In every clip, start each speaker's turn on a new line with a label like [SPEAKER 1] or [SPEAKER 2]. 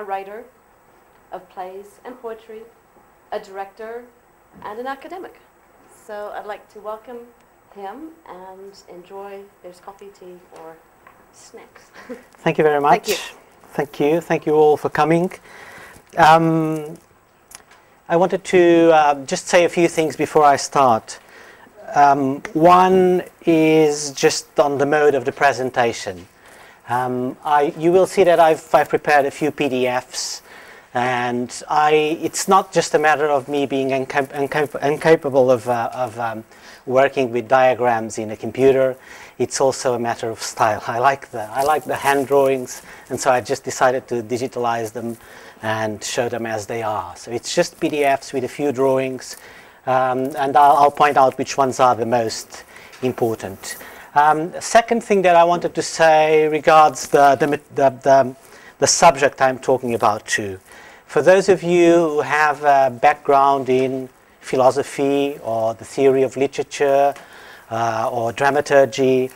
[SPEAKER 1] a writer of plays and poetry, a director, and an academic. So I'd like to welcome him and enjoy, there's coffee, tea, or snacks.
[SPEAKER 2] Thank you very much.
[SPEAKER 1] Thank you.
[SPEAKER 2] Thank you. Thank you all for coming. I wanted to just say a few things before I start. One is just on the mode of the presentation. You will see that I've prepared a few PDFs, and it's not just a matter of me being incapable of working with diagrams in a computer. It's also a matter of style. I like the hand drawings, and so I just decided to digitalize them and show them as they are. So it's just PDFs with a few drawings, and I'll point out which ones are the most important. Second thing that I wanted to say regards the subject I'm talking about too. For those of you who have a background in philosophy or the theory of literature or dramaturgy,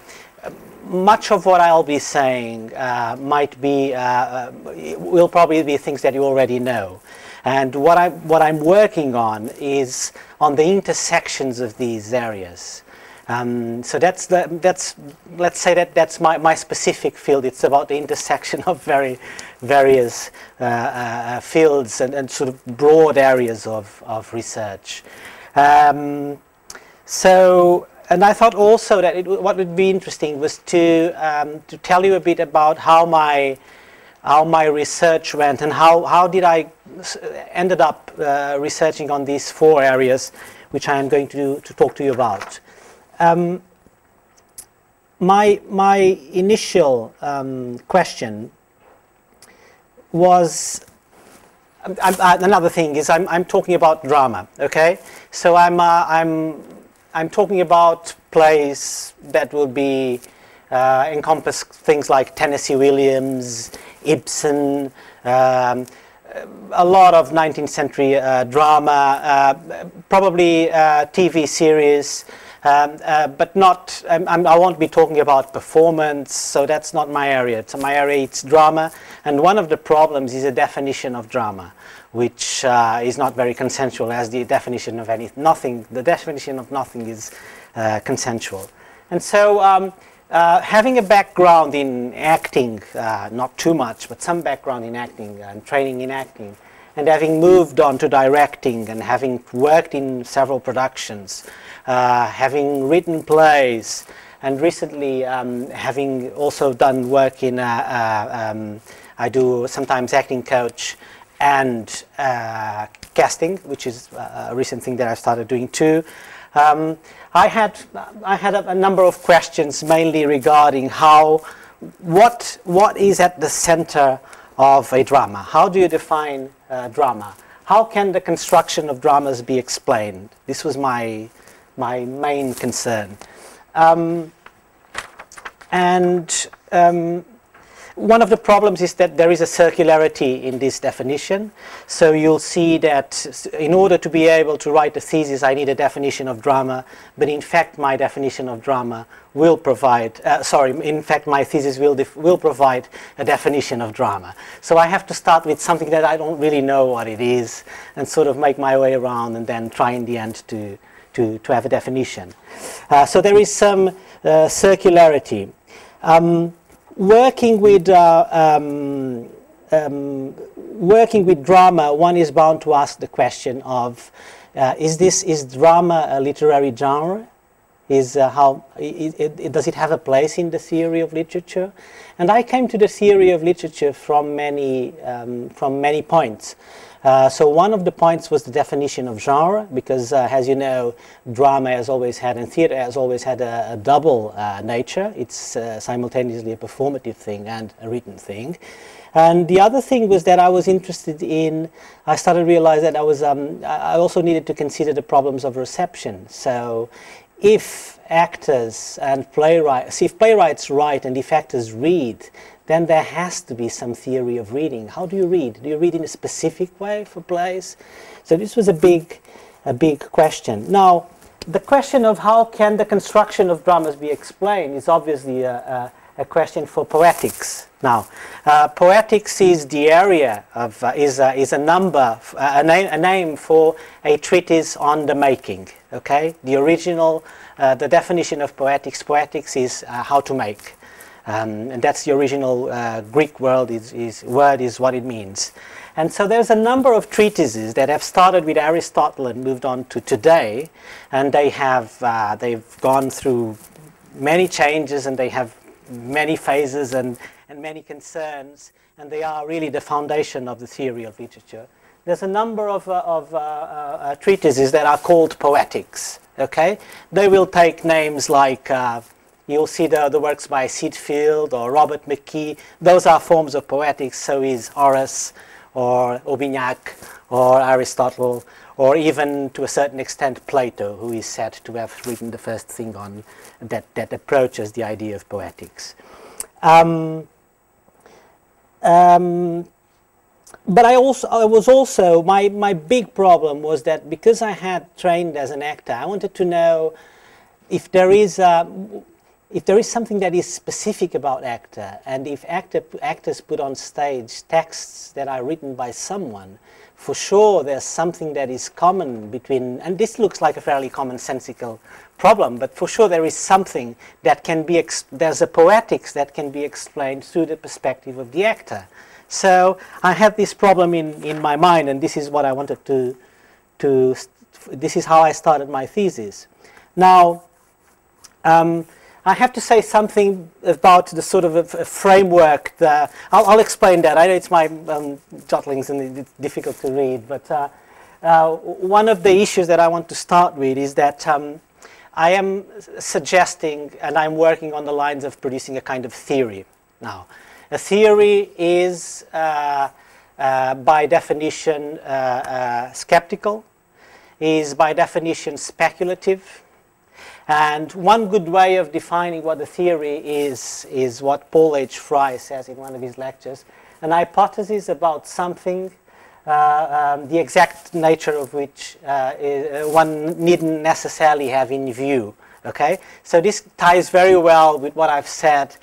[SPEAKER 2] much of what I'll be saying will probably be things that you already know. And what I'm working on is on the intersections of these areas. So let's say that's my specific field. It's about the intersection of various fields and sort of broad areas of research. And I thought also that what would be interesting was to tell you a bit about how my research went and how did I ended up researching on these four areas, which I am going to talk to you about. My initial question was another thing is I'm talking about drama. Okay, so I'm talking about plays that will be encompass things like Tennessee Williams, Ibsen, a lot of 19th century drama, probably TV series, but not. I won't be talking about performance, so that's not my area. So my area it's drama, and one of the problems is a definition of drama, which is not very consensual, as the definition of nothing. The definition of nothing is consensual, and so having a background in acting, not too much, but some background in acting and training in acting, and having moved on to directing and having worked in several productions, having written plays, and recently having also done work in, I do sometimes acting coach and casting, which is a recent thing that I started doing too. I had a number of questions, mainly regarding what is at the center of a drama. How do you define drama? How can the construction of dramas be explained? This was my main concern. One of the problems is that there is a circularity in this definition. So you'll see that in order to be able to write a thesis, I need a definition of drama. But in fact, my definition of drama will provide, in fact, my thesis will provide a definition of drama. So I have to start with something that I don't really know what it is and sort of make my way around and then try in the end to have a definition. So there is some circularity. Working with drama, one is bound to ask the question of, is drama a literary genre? Does it have a place in the theory of literature? And I came to the theory of literature from many points. So one of the points was the definition of genre, because as you know, drama has always had, and theatre has always had a double nature. It's simultaneously a performative thing and a written thing. And the other thing was that I was interested in, I started to realize that I also needed to consider the problems of reception. So if actors and playwrights, if playwrights write and if actors read, then there has to be some theory of reading. How do you read? Do you read in a specific way for plays? So this was a big question. Now, the question of how can the construction of dramas be explained is obviously a a question for poetics. Now, poetics is the area of is a number, a name for a treatise on the making. Okay, the original, the definition of poetics. Poetics is how to make, and that's the original Greek word. Is what it means. And so there's a number of treatises that have started with Aristotle and moved on to today, and they have they've gone through many changes, and they have many phases and many concerns, and they are really the foundation of the theory of literature. There's a number of treatises that are called poetics. Okay, they will take names like you'll see the works by Seedfield or Robert McKee. Those are forms of poetics. So is Horace, or Aubignac, or Aristotle, or even to a certain extent Plato, who is said to have written the first thing on that approaches the idea of poetics. But my big problem was that because I had trained as an actor, I wanted to know if there is something that is specific about actor, and if actors put on stage texts that are written by someone, for sure there's something that is common between, and this looks like a fairly commonsensical problem, but for sure there is something that can be, there's a poetics that can be explained through the perspective of the actor. So I had this problem in my mind, and this is what I wanted this is how I started my thesis. Now, I have to say something about the sort of a framework. I'll explain that. I know it's my jotlings and it's difficult to read, but one of the issues that I want to start with is that I am suggesting, and I'm working on the lines of producing a kind of theory. Now, a theory is, by definition, skeptical, is by definition speculative. And one good way of defining what a theory is what Paul H. Fry says in one of his lectures, an hypothesis about something, the exact nature of which one needn't necessarily have in view. Okay? So this ties very well with what I've said.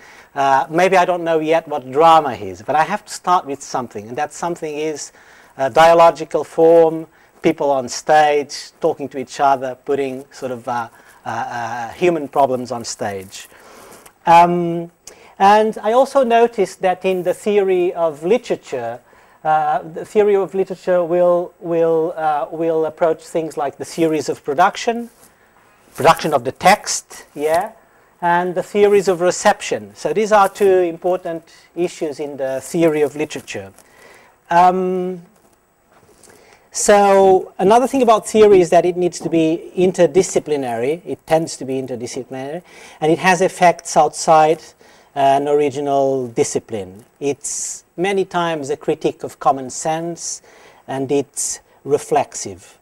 [SPEAKER 2] Maybe I don't know yet what drama is, but I have to start with something, and that something is dialogical form, people on stage talking to each other, putting sort of human problems on stage. And I also noticed that in the theory of literature, the theory of literature will approach things like the theories of production of the text, yeah, and the theories of reception. So these are two important issues in the theory of literature. So another thing about theory is that it needs to be interdisciplinary. It tends to be interdisciplinary, and it has effects outside an original discipline. It's many times a critique of common sense, and it's reflexive.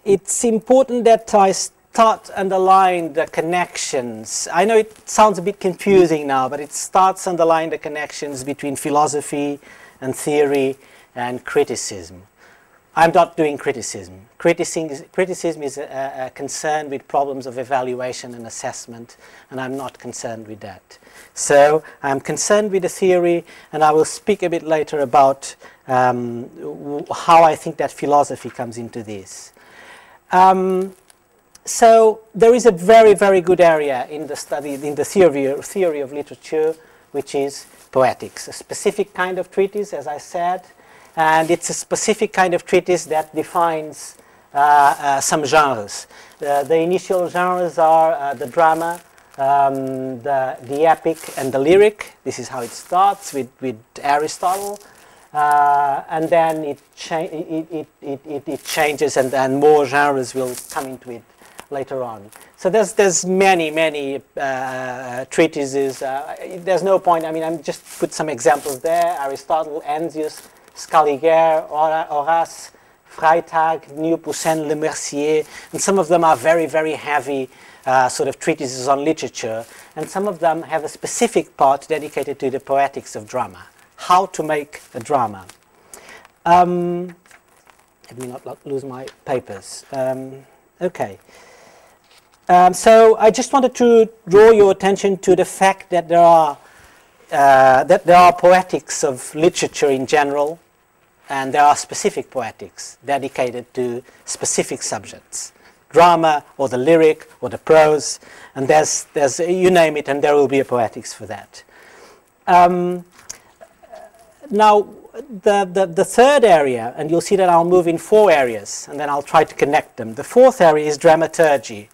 [SPEAKER 2] It's important that I start underlying the connections. I know it sounds a bit confusing now, but it starts underlying the connections between philosophy and theory and criticism. I'm not doing criticism. Criticism is a concern with problems of evaluation and assessment, and I'm not concerned with that. So I'm concerned with the theory, and I will speak a bit later about how I think that philosophy comes into this. So there is a very, very good area in the study, in the theory of literature, which is poetics, a specific kind of treatise, as I said. And it's a specific kind of treatise that defines some genres. The initial genres are the drama, the epic, and the lyric. This is how it starts with Aristotle. And then it changes, and more genres will come into it later on. So there's many treatises. There's no point. I mean, I'm just put some examples there. Aristotle, Enzius, Scaliger, Horace, Freytag, Neupoussin, Le Mercier, and some of them are very, very heavy sort of treatises on literature, and some of them have a specific part dedicated to the poetics of drama, how to make a drama. Let me not lose my papers. Okay. So I just wanted to draw your attention to the fact that there are poetics of literature in general, and there are specific poetics dedicated to specific subjects, drama or the lyric or the prose, and there's you name it, and there will be a poetics for that. Now, the third area, and you'll see that I'll move in 4 areas, and then I'll try to connect them. The fourth area is dramaturgy.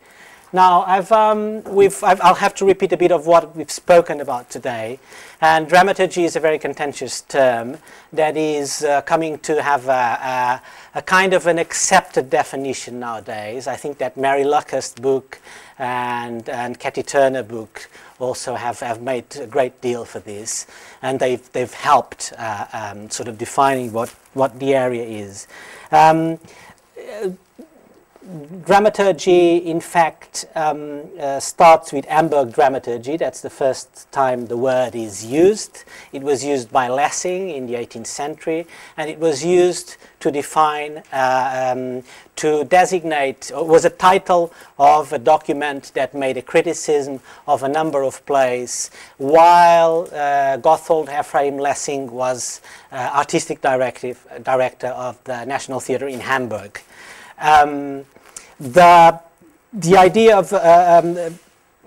[SPEAKER 2] Now, I'll have to repeat a bit of what we've spoken about today. And dramaturgy is a very contentious term that is coming to have a kind of an accepted definition nowadays. I think that Mary Luckhurst's book and Katie Turner book also have made a great deal for this. And they've helped sort of defining what the area is. Dramaturgy, in fact, starts with Hamburg dramaturgy. That's the first time the word is used. It was used by Lessing in the 18th century, and it was used to define, to designate, it was a title of a document that made a criticism of a number of plays, while Gotthold Ephraim Lessing was artistic director of the National Theatre in Hamburg. The idea of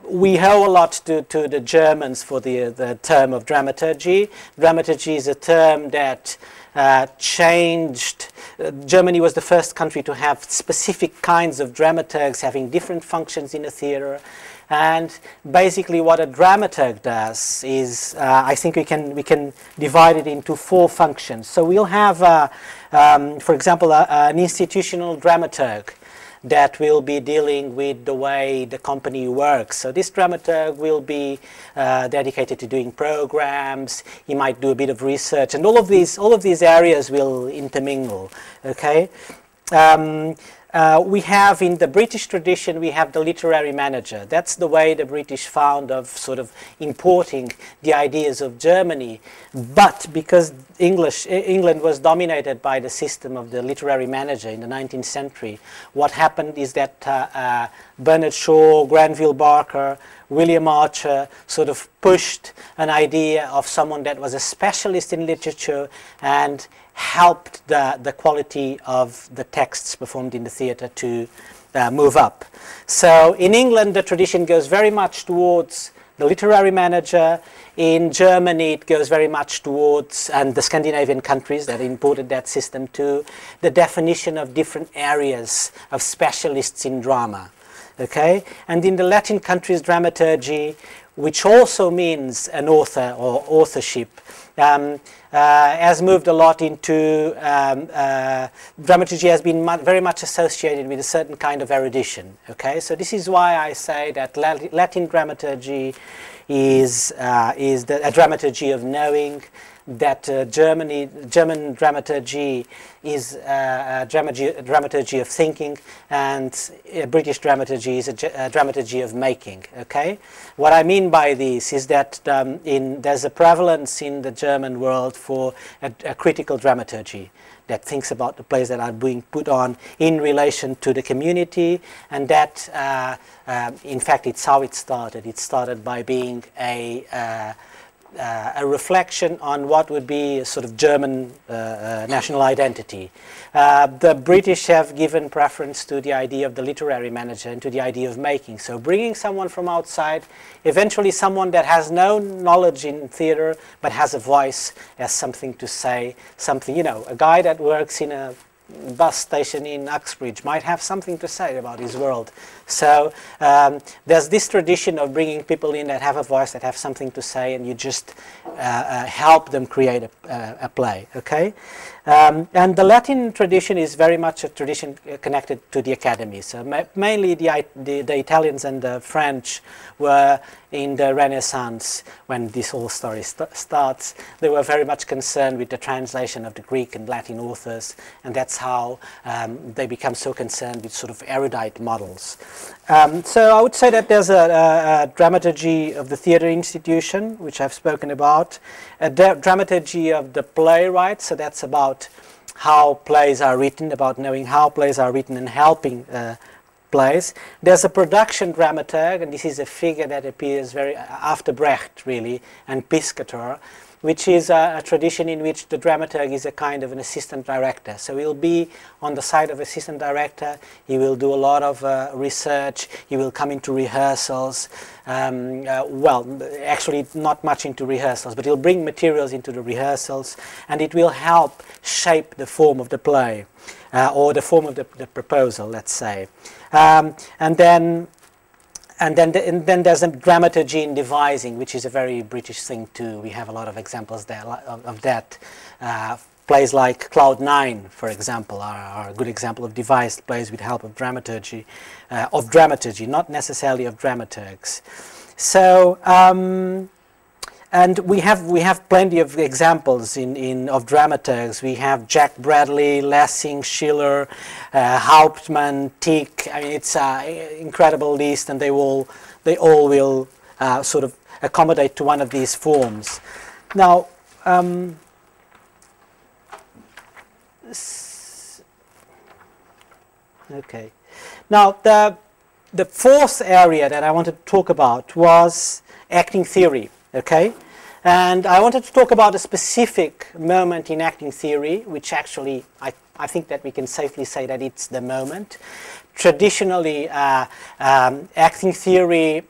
[SPEAKER 2] we owe a lot to the Germans for the term of dramaturgy. Dramaturgy is a term that changed. Germany was the first country to have specific kinds of dramaturgs having different functions in a theatre. And basically what a dramaturg does is, I think we can divide it into 4 functions. So we'll have, for example, an institutional dramaturg that will be dealing with the way the company works. So this dramaturg will be dedicated to doing programs. He might do a bit of research, and all of these areas will intermingle. Okay. We have, in the British tradition, we have the literary manager. That's the way the British found of sort of importing the ideas of Germany. But because England was dominated by the system of the literary manager in the 19th century, what happened is that Bernard Shaw, Granville Barker, William Archer sort of pushed an idea of someone that was a specialist in literature and helped the quality of the texts performed in the theatre to move up. So in England, the tradition goes very much towards the literary manager. In Germany, it goes very much towards, and the Scandinavian countries that imported that system too, the definition of different areas of specialists in drama. Okay? And in the Latin countries, dramaturgy, which also means an author or authorship, has moved a lot into, dramaturgy has been very much associated with a certain kind of erudition. Okay, so this is why I say that Latin dramaturgy is a dramaturgy of knowing, that German dramaturgy is a dramaturgy of thinking, and British dramaturgy is a dramaturgy of making. Okay, what I mean by this is that there's a prevalence in the German world for a critical dramaturgy that thinks about the plays that are being put on in relation to the community, and that in fact it's how it started. It started by being a reflection on what would be a sort of German national identity. The British have given preference to the idea of the literary manager and to the idea of making. So bringing someone from outside, eventually someone that has no knowledge in theatre but has a voice, has something to say, something, you know, a guy that works in a bus station in Uxbridge might have something to say about his world. So there's this tradition of bringing people in that have a voice, that have something to say, and you just help them create a play. Okay, and the Latin tradition is very much a tradition connected to the academy. So mainly the Italians and the French were in the Renaissance, when this whole story starts. They were very much concerned with the translation of the Greek and Latin authors, and that's how they become so concerned with sort of erudite models. So I would say that there's a dramaturgy of the theatre institution, which I've spoken about, a dramaturgy of the playwright, so that's about how plays are written, about knowing how plays are written and helping plays. There's a production dramaturg, and this is a figure that appears very after Brecht, really, and Piscator, which is a tradition in which the dramaturg is a kind of an assistant director. So he'll be on the side of assistant director, he will do a lot of research, he will come into rehearsals, well, actually not much into rehearsals, but he'll bring materials into the rehearsals, and it will help shape the form of the play, or the form of the proposal, let's say. And then there's a dramaturgy in devising, which is a very British thing too. We have a lot of examples there of that. Plays like Cloud 9, for example, are a good example of devised plays with help of dramaturgy, not necessarily of dramaturgs. So, and we have plenty of examples of dramaturgs. We have Jack Bradley, Lessing, Schiller, Hauptmann, Tieck. I mean, it's an incredible list, and they all will sort of accommodate to one of these forms. Now, okay. Now the fourth area that I wanted to talk about was acting theory. Okay, and I wanted to talk about a specific moment in acting theory, which actually I think that we can safely say that it's the moment. Traditionally, acting theory,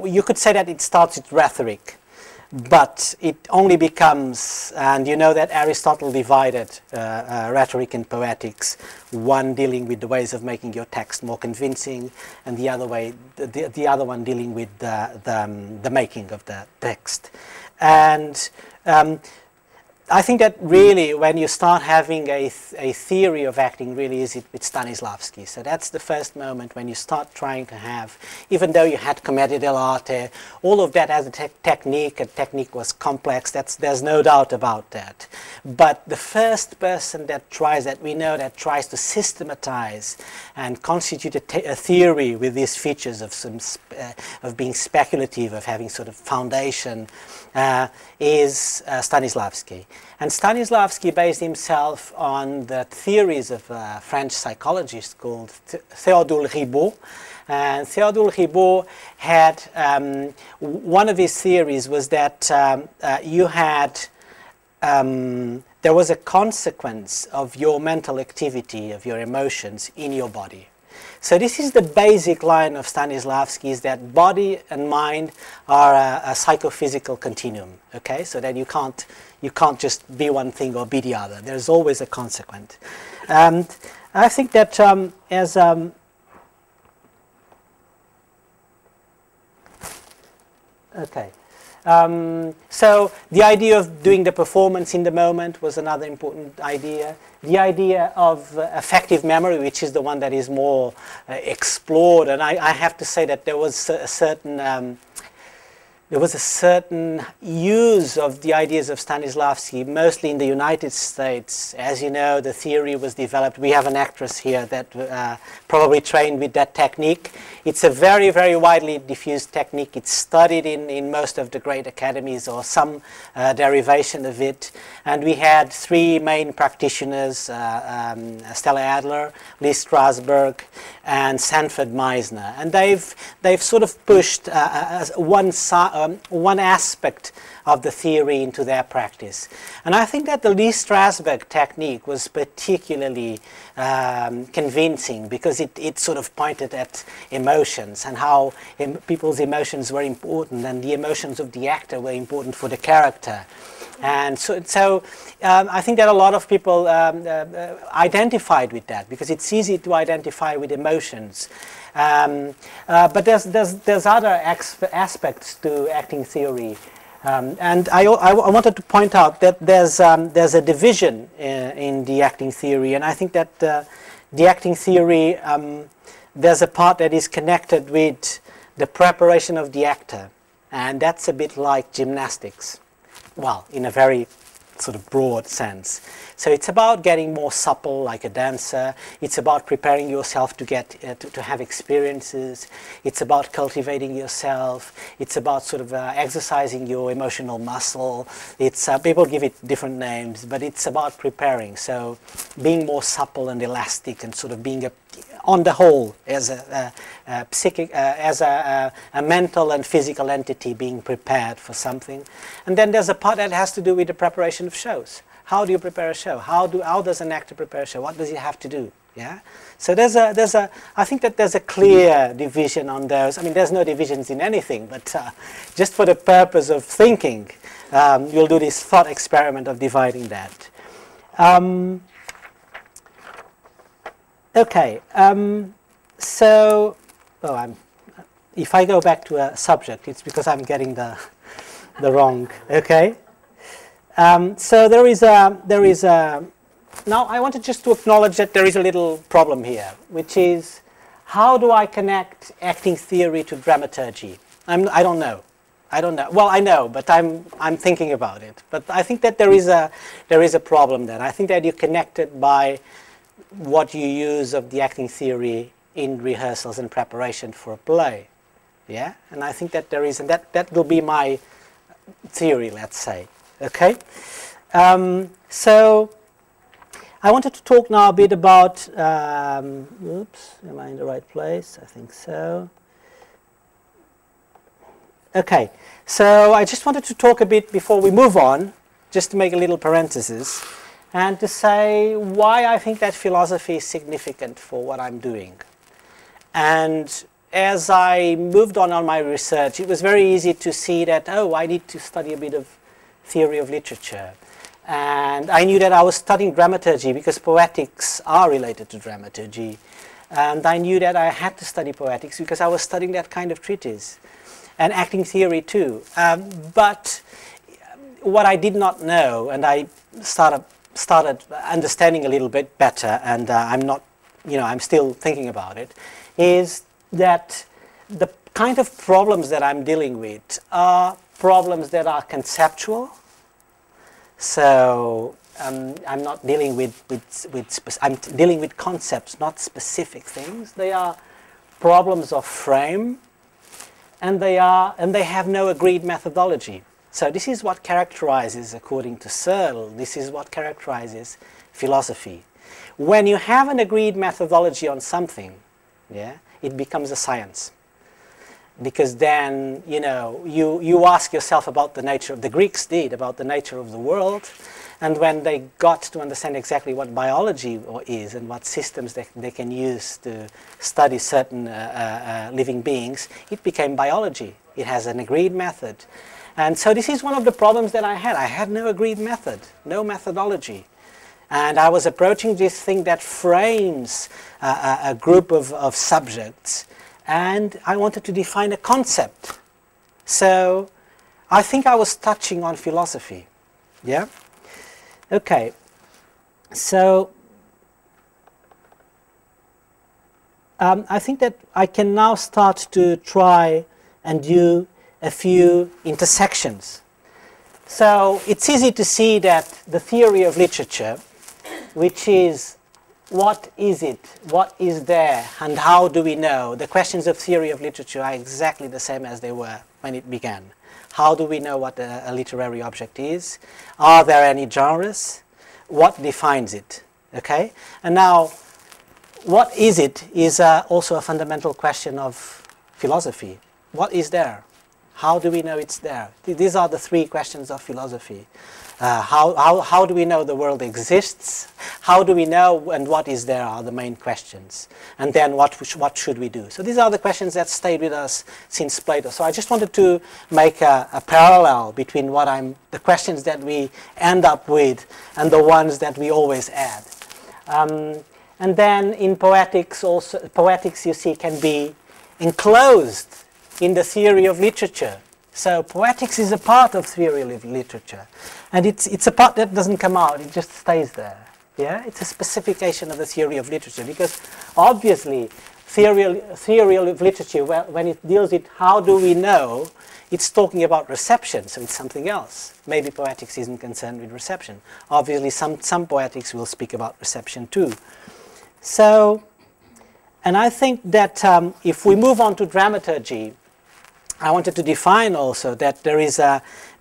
[SPEAKER 2] you could say that it starts with rhetoric, but it only becomes, and you know that Aristotle divided rhetoric and poetics, one dealing with the ways of making your text more convincing, and the other way, the other one dealing with the making of the text. And I think that really when you start having a theory of acting really is it with Stanislavski. So that's the first moment when you start trying to have, even though you had Commedia dell'arte, all of that as a technique, and technique was complex, there's no doubt about that. But the first person that tries, that we know that tries to systematize and constitute a theory with these features of of being speculative, of having sort of foundation, is Stanislavski. And Stanislavski based himself on the theories of a French psychologist called Théodule Ribot. And Théodule Ribot had, one of his theories was that there was a consequence of your mental activity, of your emotions in your body. So this is the basic line of Stanislavski, is that body and mind are a psychophysical continuum, okay? So that you can't just be one thing or be the other. There's always a consequence. And I think that okay. So the idea of doing the performance in the moment was another important idea. The idea of affective memory, which is the one that is more explored, and I have to say that there was a certain use of the ideas of Stanislavski, mostly in the United States. As you know, the theory was developed. We have an actress here that probably trained with that technique. It's a very, very widely diffused technique. It's studied in most of the great academies, or some derivation of it. And we had three main practitioners, Stella Adler, Lee Strasberg, and Sanford Meisner. And they've sort of pushed one aspect of the theory into their practice. And I think that the Lee Strasberg technique was particularly convincing, because it sort of pointed at emotions and how people's emotions were important, and the emotions of the actor were important for the character. And so I think that a lot of people identified with that, because it's easy to identify with emotions. But there's other aspects to acting theory. And I wanted to point out that there's a division in the acting theory, and I think that the acting theory, there's a part that is connected with the preparation of the actor, and that's a bit like gymnastics. Well, in a very sort of broad sense. So it's about getting more supple like a dancer. It's about preparing yourself to get to have experiences. It's about cultivating yourself. It's about sort of exercising your emotional muscle. It's people give it different names, but it's about preparing. So being more supple and elastic, and sort of being on the whole as a psychic, as a mental and physical entity, being prepared for something. And then there's a part that has to do with the preparation of shows. How do you prepare a show? How does an actor prepare a show? What does he have to do? Yeah. So I think that there's a clear division on those. I mean, there's no divisions in anything, but just for the purpose of thinking, you'll do this thought experiment of dividing that. Okay. So, if I go back to a subject, it's because I'm getting the wrong. Okay. So there is a. Now I wanted just to acknowledge that there is a little problem here, which is, how do I connect acting theory to dramaturgy? I don't know. Well, I know, but I'm thinking about it. But I think that there is a problem there. I think that you connect it by what you use of the acting theory in rehearsals and preparation for a play. Yeah, and I think that there is, and that will be my theory, let's say. Okay, so I wanted to talk now a bit about, oops, am I in the right place? I think so. Okay, so I just wanted to talk a bit before we move on, just to make a little parenthesis, and to say why I think that philosophy is significant for what I'm doing. And as I moved on my research, it was very easy to see that, oh, I need to study a bit of theory of literature. And I knew that I was studying dramaturgy because poetics are related to dramaturgy. And I knew that I had to study poetics because I was studying that kind of treatise. And acting theory too. But what I did not know, and I started understanding a little bit better, and I'm still thinking about it, is that the kind of problems that I'm dealing with are problems that are conceptual. So I'm not dealing I'm dealing with concepts, not specific things. They are problems of frame, and they have no agreed methodology. So this is what characterizes, according to Searle, this is what characterizes philosophy. When you have an agreed methodology on something, yeah, it becomes a science. Because then, you ask yourself about the nature of, the Greeks did, about the nature of the world, and when they got to understand exactly what biology is and what systems they can use to study certain living beings, it became biology. It has an agreed method. And so this is one of the problems that I had. I had no agreed method, no methodology. And I was approaching this thing that frames a group of subjects, and I wanted to define a concept. So I think I was touching on philosophy. Yeah? Okay. So I think that I can now start to try and do a few intersections. So it's easy to see that the theory of literature, which is what is it, what is there, and how do we know? The questions of theory of literature are exactly the same as they were when it began. How do we know what a literary object is? Are there any genres? What defines it? Okay? And now, what is it is also a fundamental question of philosophy. What is there? How do we know it's there? These are the three questions of philosophy. How do we know the world exists? How do we know and what is there are the main questions. And then what should we do? So these are the questions that stayed with us since Plato. So I just wanted to make a parallel between the questions that we end up with and the ones that we always add. And then in poetics also, poetics you see can be enclosed in the theory of literature. So poetics is a part of theory of literature. And it's a part that doesn't come out, it just stays there. Yeah? It's a specification of the theory of literature, because obviously theory of literature, when it deals with how do we know, it's talking about reception, so it's something else. Maybe poetics isn't concerned with reception. Obviously, some poetics will speak about reception too. So, and I think that if we move on to dramaturgy, I wanted to define also that there is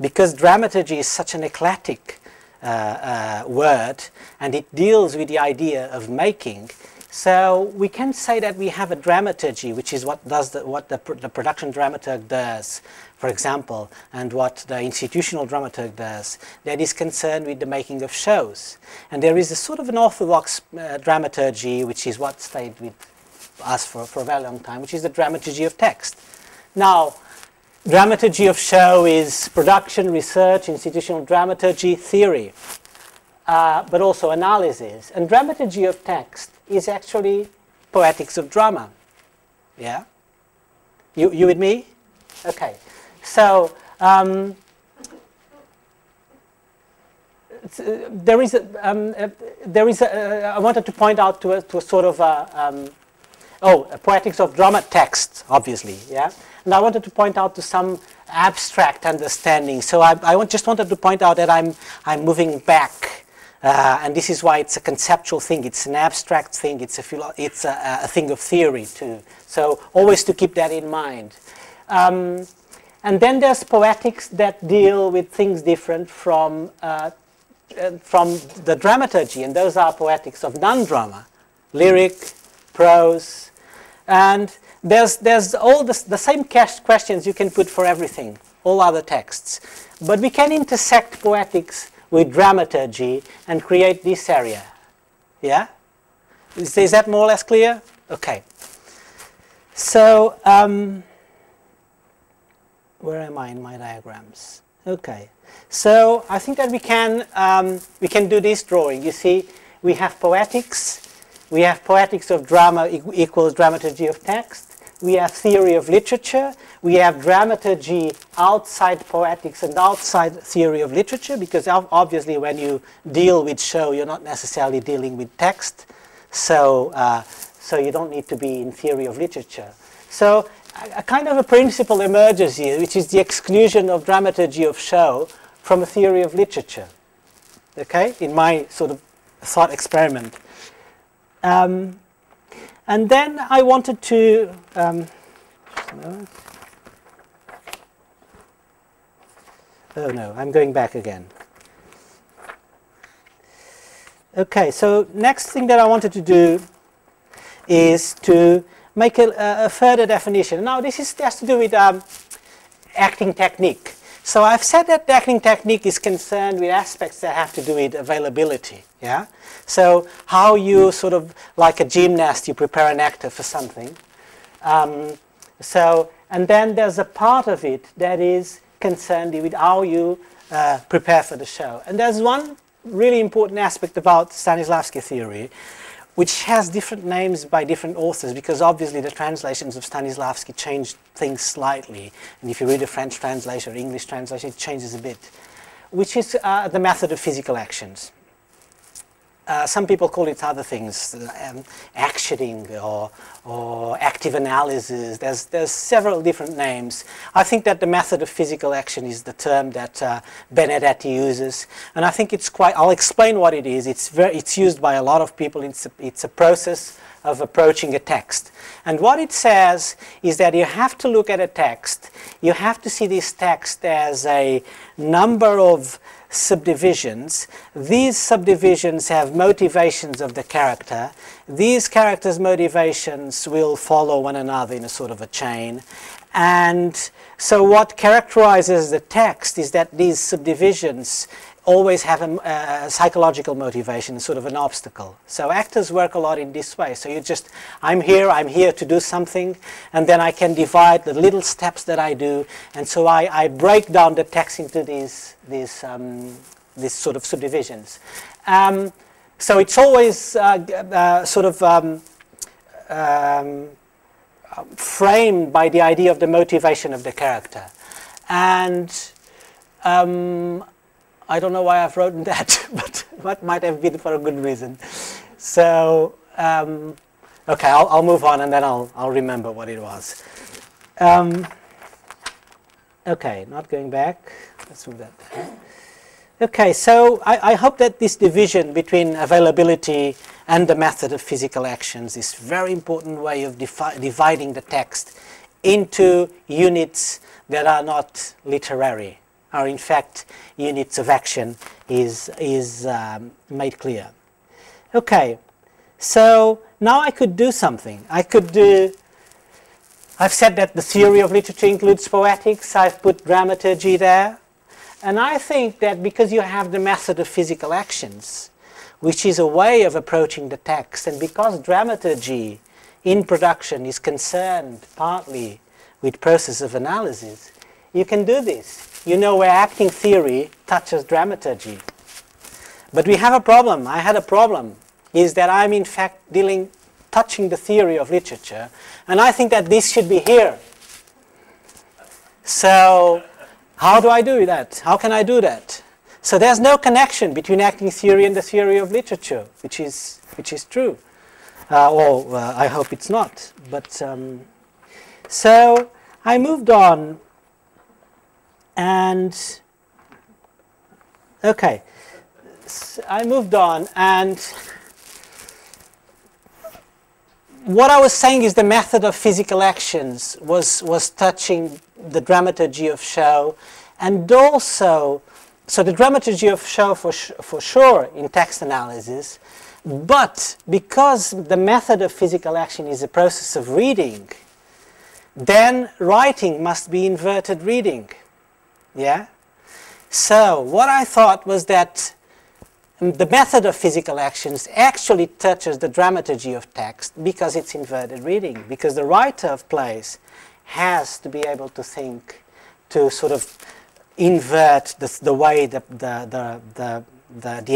[SPEAKER 2] because dramaturgy is such an eclectic word, and it deals with the idea of making. So we can say that we have a dramaturgy, which is what the production dramaturg does, for example, and what the institutional dramaturg does, that is concerned with the making of shows. And there is a sort of an orthodox dramaturgy, which is what stayed with us for a very long time, which is the dramaturgy of text. Now, dramaturgy of show is production, research, institutional dramaturgy, theory, but also analysis. And dramaturgy of text is actually poetics of drama. Yeah? You with me? Okay. So, I wanted to point out to a sort of poetics of drama text, obviously, yeah? And I wanted to point out to some abstract understanding. So I just wanted to point out that I'm moving back, and this is why it's a conceptual thing. It's an abstract thing. It's a thing of theory too. So always to keep that in mind. And then there's poetics that deal with things different from the dramaturgy, and those are poetics of non-drama, lyric, prose, and there's all the same questions you can put for everything, all other texts. But we can intersect poetics with dramaturgy and create this area. Yeah? Is that more or less clear? Okay. So, where am I in my diagrams? Okay. So I think that we can do this drawing. You see, we have poetics. We have poetics of drama equals dramaturgy of text. We have theory of literature. We have dramaturgy outside poetics and outside theory of literature, because obviously when you deal with show, you're not necessarily dealing with text. So, so you don't need to be in theory of literature. So a kind of a principle emerges here, which is the exclusion of dramaturgy of show from a theory of literature. Okay, in my sort of thought experiment. And then I wanted to, oh no, I'm going back again. Okay, so next thing that I wanted to do is to make a further definition. Now this has to do with acting technique. So I've said that the acting technique is concerned with aspects that have to do with availability. Yeah. So how you sort of, like a gymnast, you prepare an actor for something. And then there's a part of it that is concerned with how you prepare for the show. And there's one really important aspect about Stanislavski theory, which has different names by different authors, because obviously the translations of Stanislavski changed things slightly. And if you read a French translation or English translation, it changes a bit, which is the method of physical actions. Some people call it other things, actioning or active analysis. There's several different names. I think that the method of physical action is the term that Benedetti uses, and I think it's quite. I'll explain what it is. It's used by a lot of people. It's a process of approaching a text, and what it says is that you have to look at a text. You have to see this text as a number of subdivisions. These subdivisions have motivations of the character. These characters' motivations will follow one another in a sort of a chain. And so what characterizes the text is that these subdivisions always have a psychological motivation, sort of an obstacle. So actors work a lot in this way. So you just, I'm here to do something, and then I can divide the little steps that I do, and so I break down the text into these sort of subdivisions. So it's always sort of framed by the idea of the motivation of the character. And I don't know why I've written that, but what might have been for a good reason. So, Okay, I'll move on and then I'll remember what it was. Okay, not going back. Let's move that down. Okay, so I hope that this division between availability and the method of physical actions is a very important way of dividing the text into units that are not literary, are in fact units of action is made clear. Okay, so now I could do something. I've said that the theory of literature includes poetics. I've put dramaturgy there. And I think that because you have the method of physical actions, which is a way of approaching the text, and because dramaturgy in production is concerned partly with process of analysis, you can do this. You know where acting theory touches dramaturgy. But we have a problem. I had a problem, is that I'm in fact touching the theory of literature, and I think that this should be here. So how do I do that? How can I do that? So there's no connection between acting theory and the theory of literature, which is true. I hope it's not. But so I moved on, and okay, so I moved on, and what I was saying is the method of physical actions was touching the dramaturgy of show, and also, so the dramaturgy of show for sure in text analysis, but because the method of physical action is a process of reading, then writing must be inverted reading. Yeah? So what I thought was that the method of physical actions actually touches the dramaturgy of text because it's inverted reading, because the writer of plays has to be able to think, to sort of invert the way the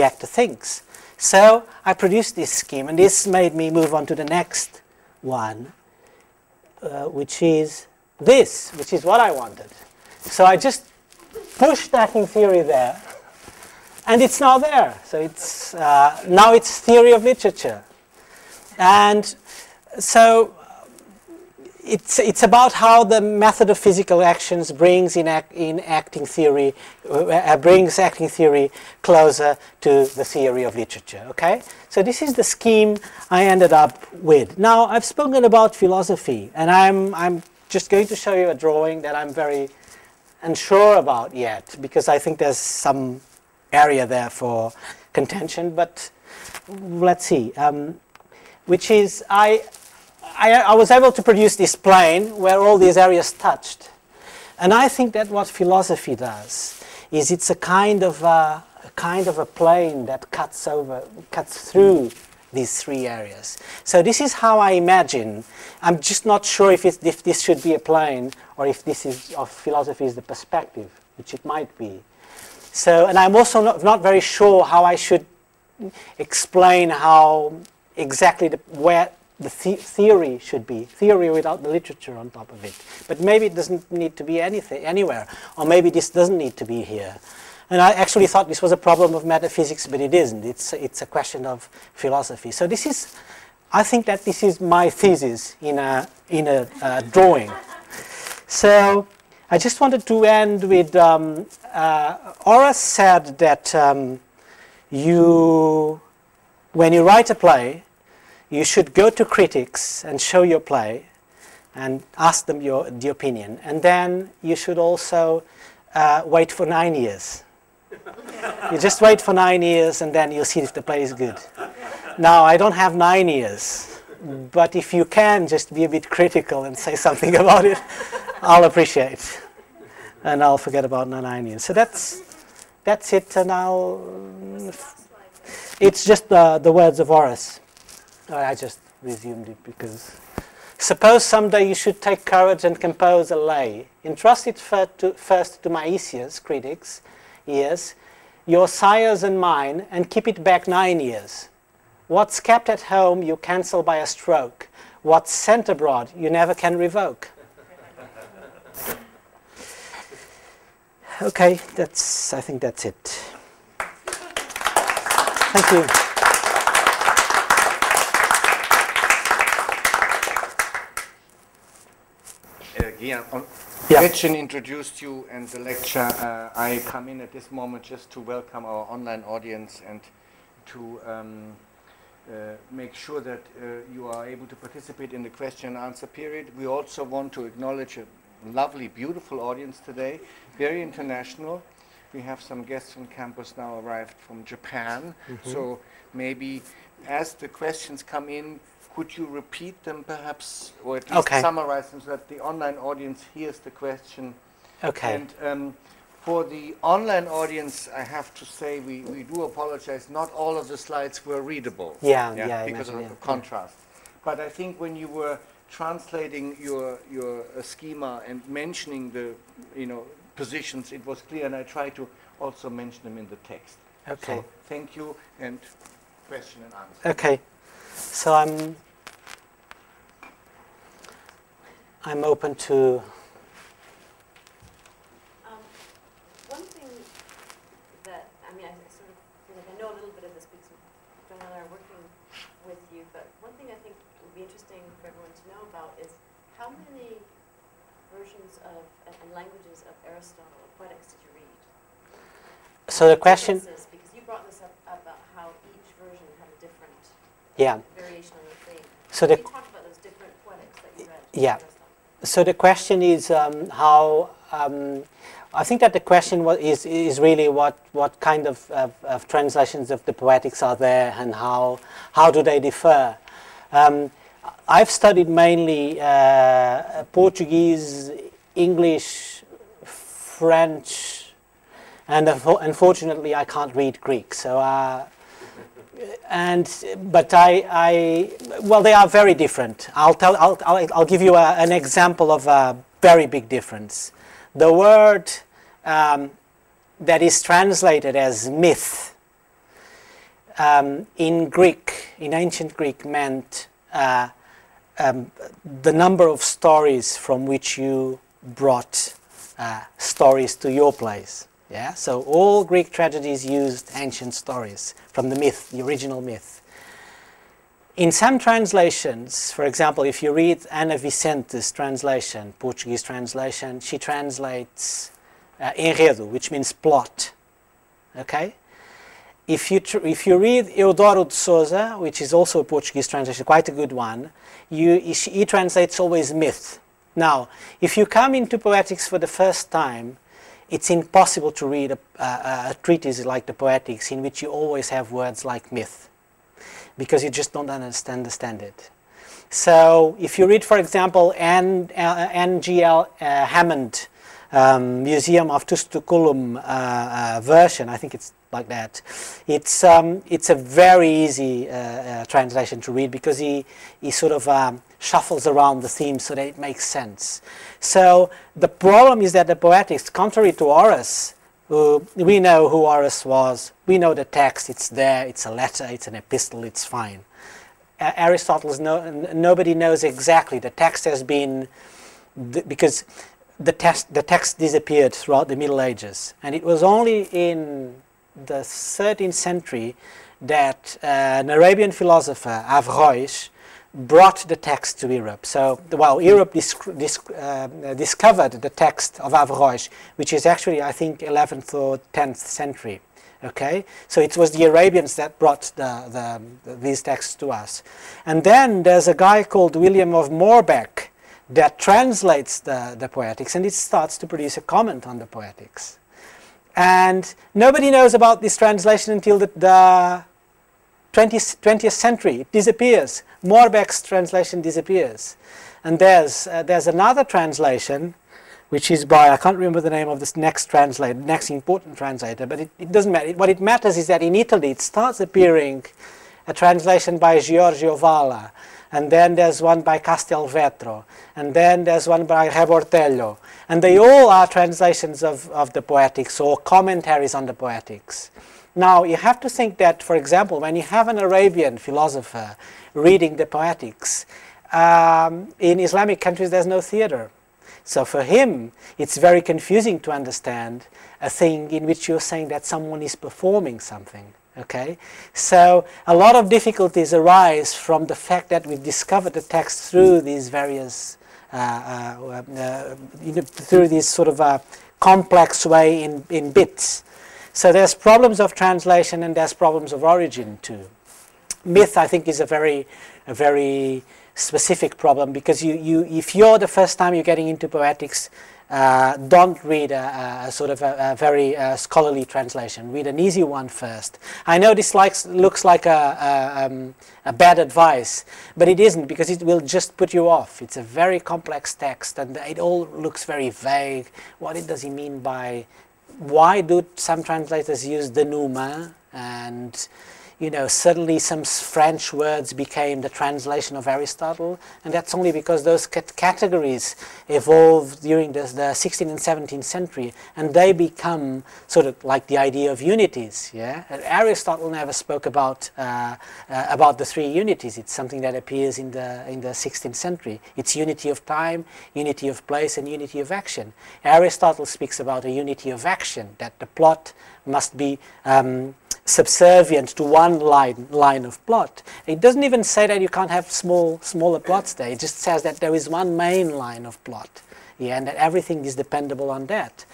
[SPEAKER 2] actor thinks. So I produced this scheme, and this made me move on to the next one, which is this, which is what I wanted. So I just pushed acting theory there, and it's now there. So it's now it's theory of literature, and so it's about how the method of physical actions brings acting theory closer to the theory of literature. Okay, so this is the scheme I ended up with. Now I've spoken about philosophy, and I'm just going to show you a drawing that I'm very unsure about yet, because I think there's some area there for contention. But let's see, which is I was able to produce this plane where all these areas touched, and I think that what philosophy does is it's a kind of a plane that cuts through these three areas. So this is how I imagine. I'm just not sure if this should be a plane or if this is of philosophy is the perspective, which it might be. So, and I'm also not very sure how I should explain how exactly where the theory should be, theory without the literature on top of it. But maybe it doesn't need to be anywhere, or maybe this doesn't need to be here. And I actually thought this was a problem of metaphysics, but it isn't. It's a question of philosophy. So this is, I think that this is my thesis in a drawing. So I just wanted to end with, Horace said that when you write a play, you should go to critics and show your play and ask them the opinion. And then you should also wait for 9 years. You just wait for 9 years, and then you'll see if the play is good. Now, I don't have 9 years, but if you can just be a bit critical and say something about it, I'll appreciate. And I'll forget about 9 years. So that's it, and it's just the words of Horace. I just resumed it because suppose someday you should take courage and compose a lay. Entrust it first to my Aesius, critics, ears, your sires and mine, and keep it back 9 years. What's kept at home you cancel by a stroke. What's sent abroad you never can revoke. Okay, I think that's it. Thank you.
[SPEAKER 3] Yeah,
[SPEAKER 2] Yeah.
[SPEAKER 3] Gretchen introduced you and the lecture. I come in at this moment just to welcome our online audience and to make sure that you are able to participate in the question and answer period. We also want to acknowledge a lovely, beautiful audience today, very international. We have some guests on campus now arrived from Japan, so maybe as the questions come in, could you repeat them perhaps, or at least summarize them so that the online audience hears the question?
[SPEAKER 2] Okay.
[SPEAKER 3] And for the online audience, I have to say we do apologize. Not all of the slides were readable. Because of the contrast. But I think when you were translating your schema and mentioning the positions, it was clear, and I try to also mention them in the text.
[SPEAKER 2] Okay.
[SPEAKER 3] So thank you, and question and answer.
[SPEAKER 2] Okay. So I'm open to.
[SPEAKER 1] One thing that I sort of feel like I know a little bit of this because John and I are working with you. But one thing I think would be interesting for everyone to know about is how many versions of and languages of Aristotle or Poetics did you read?
[SPEAKER 2] So the question.
[SPEAKER 1] Because you brought this up about how each version had a different variation on the theme.
[SPEAKER 2] So
[SPEAKER 1] you talked about those different Poetics that you read.
[SPEAKER 2] Yeah. So the question is how. I think that the question is really what kind of translations of the Poetics are there and how do they differ. I've studied mainly Portuguese, English, French, and unfortunately I can't read Greek. So, but well, they are very different. I'll give you an example of a very big difference. The word that is translated as myth in Greek, in ancient Greek, meant the number of stories from which you brought stories to your place. Yeah, so all Greek tragedies used ancient stories from the myth, the original myth. In some translations, for example, if you read Ana Vicente's translation, Portuguese translation, she translates enredo, which means plot. Okay? If you read Eudoro de Souza, which is also a Portuguese translation, quite a good one, he translates always myth. Now, if you come into Poetics for the first time, it's impossible to read a treatise like the Poetics in which you always have words like myth, because you just don't understand it. So if you read, for example, N.G.L. Hammond, Museum of Tustuculum version, I think it's like that. It's a very easy translation to read because he sort of shuffles around the theme so that it makes sense. So the problem is that the Poetics, contrary to Horace, we know who Horace was, we know the text, it's there, it's a letter, it's an epistle, it's fine. Aristotle's nobody knows exactly. The text has been, because the text disappeared throughout the Middle Ages, and it was only in the 13th century that an Arabian philosopher, Averroes, brought the text to Europe. So, well, Europe discovered the text of Averroes, which is actually, I think, 11th or 10th century. Okay, so it was the Arabians that brought these texts to us. And then there's a guy called William of Moorbeck that translates the Poetics, and it starts to produce a comment on the Poetics. And nobody knows about this translation until the 20th century. It disappears. Moorbeck's translation disappears. And there's another translation, which is by, I can't remember the name of this next important translator, but it doesn't matter. What it matters is that in Italy it starts appearing a translation by Giorgio Valla, and then there's one by Castelvetro, and then there's one by Rebortello, and they all are translations of the Poetics or commentaries on the Poetics. Now, you have to think that, for example, when you have an Arabian philosopher reading the Poetics, in Islamic countries there's no theater. So for him, it's very confusing to understand a thing in which you're saying that someone is performing something. Okay? So a lot of difficulties arise from the fact that we've discovered the text through these various through this sort of complex way in bits. So there's problems of translation and there's problems of origin too. Myth, I think, is a very specific problem, because if you're the first time you're getting into poetics, don't read a sort of a very scholarly translation. Read an easy one first. I know this looks like a bad advice, but it isn't, because it will just put you off. It's a very complex text and it all looks very vague. What does he mean by, why do some translators use denouement? And you know, suddenly some French words became the translation of Aristotle, and that's only because those categories evolved during the 16th and 17th century, and they become sort of like the idea of unities. Yeah, Aristotle never spoke about the three unities. It's something that appears in the 16th century. It's unity of time, unity of place, and unity of action. Aristotle speaks about a unity of action, that the plot must be subservient to one line of plot. It doesn't even say that you can't have smaller plots there. It just says that there is one main line of plot, yeah, and that everything is dependable on that.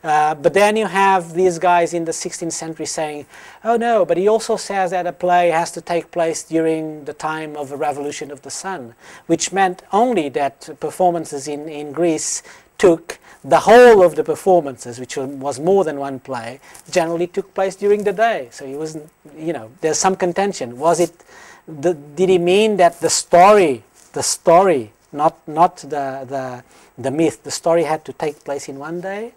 [SPEAKER 2] But then you have these guys in the 16th century saying, oh no, but he also says that a play has to take place during the time of the revolution of the sun, which meant only that performances in Greece took the whole of the performances, which was more than one play, generally took place during the day. So he wasn't, you know, there's some contention. Was it, did he mean that the story, not the myth, the story had to take place in one day?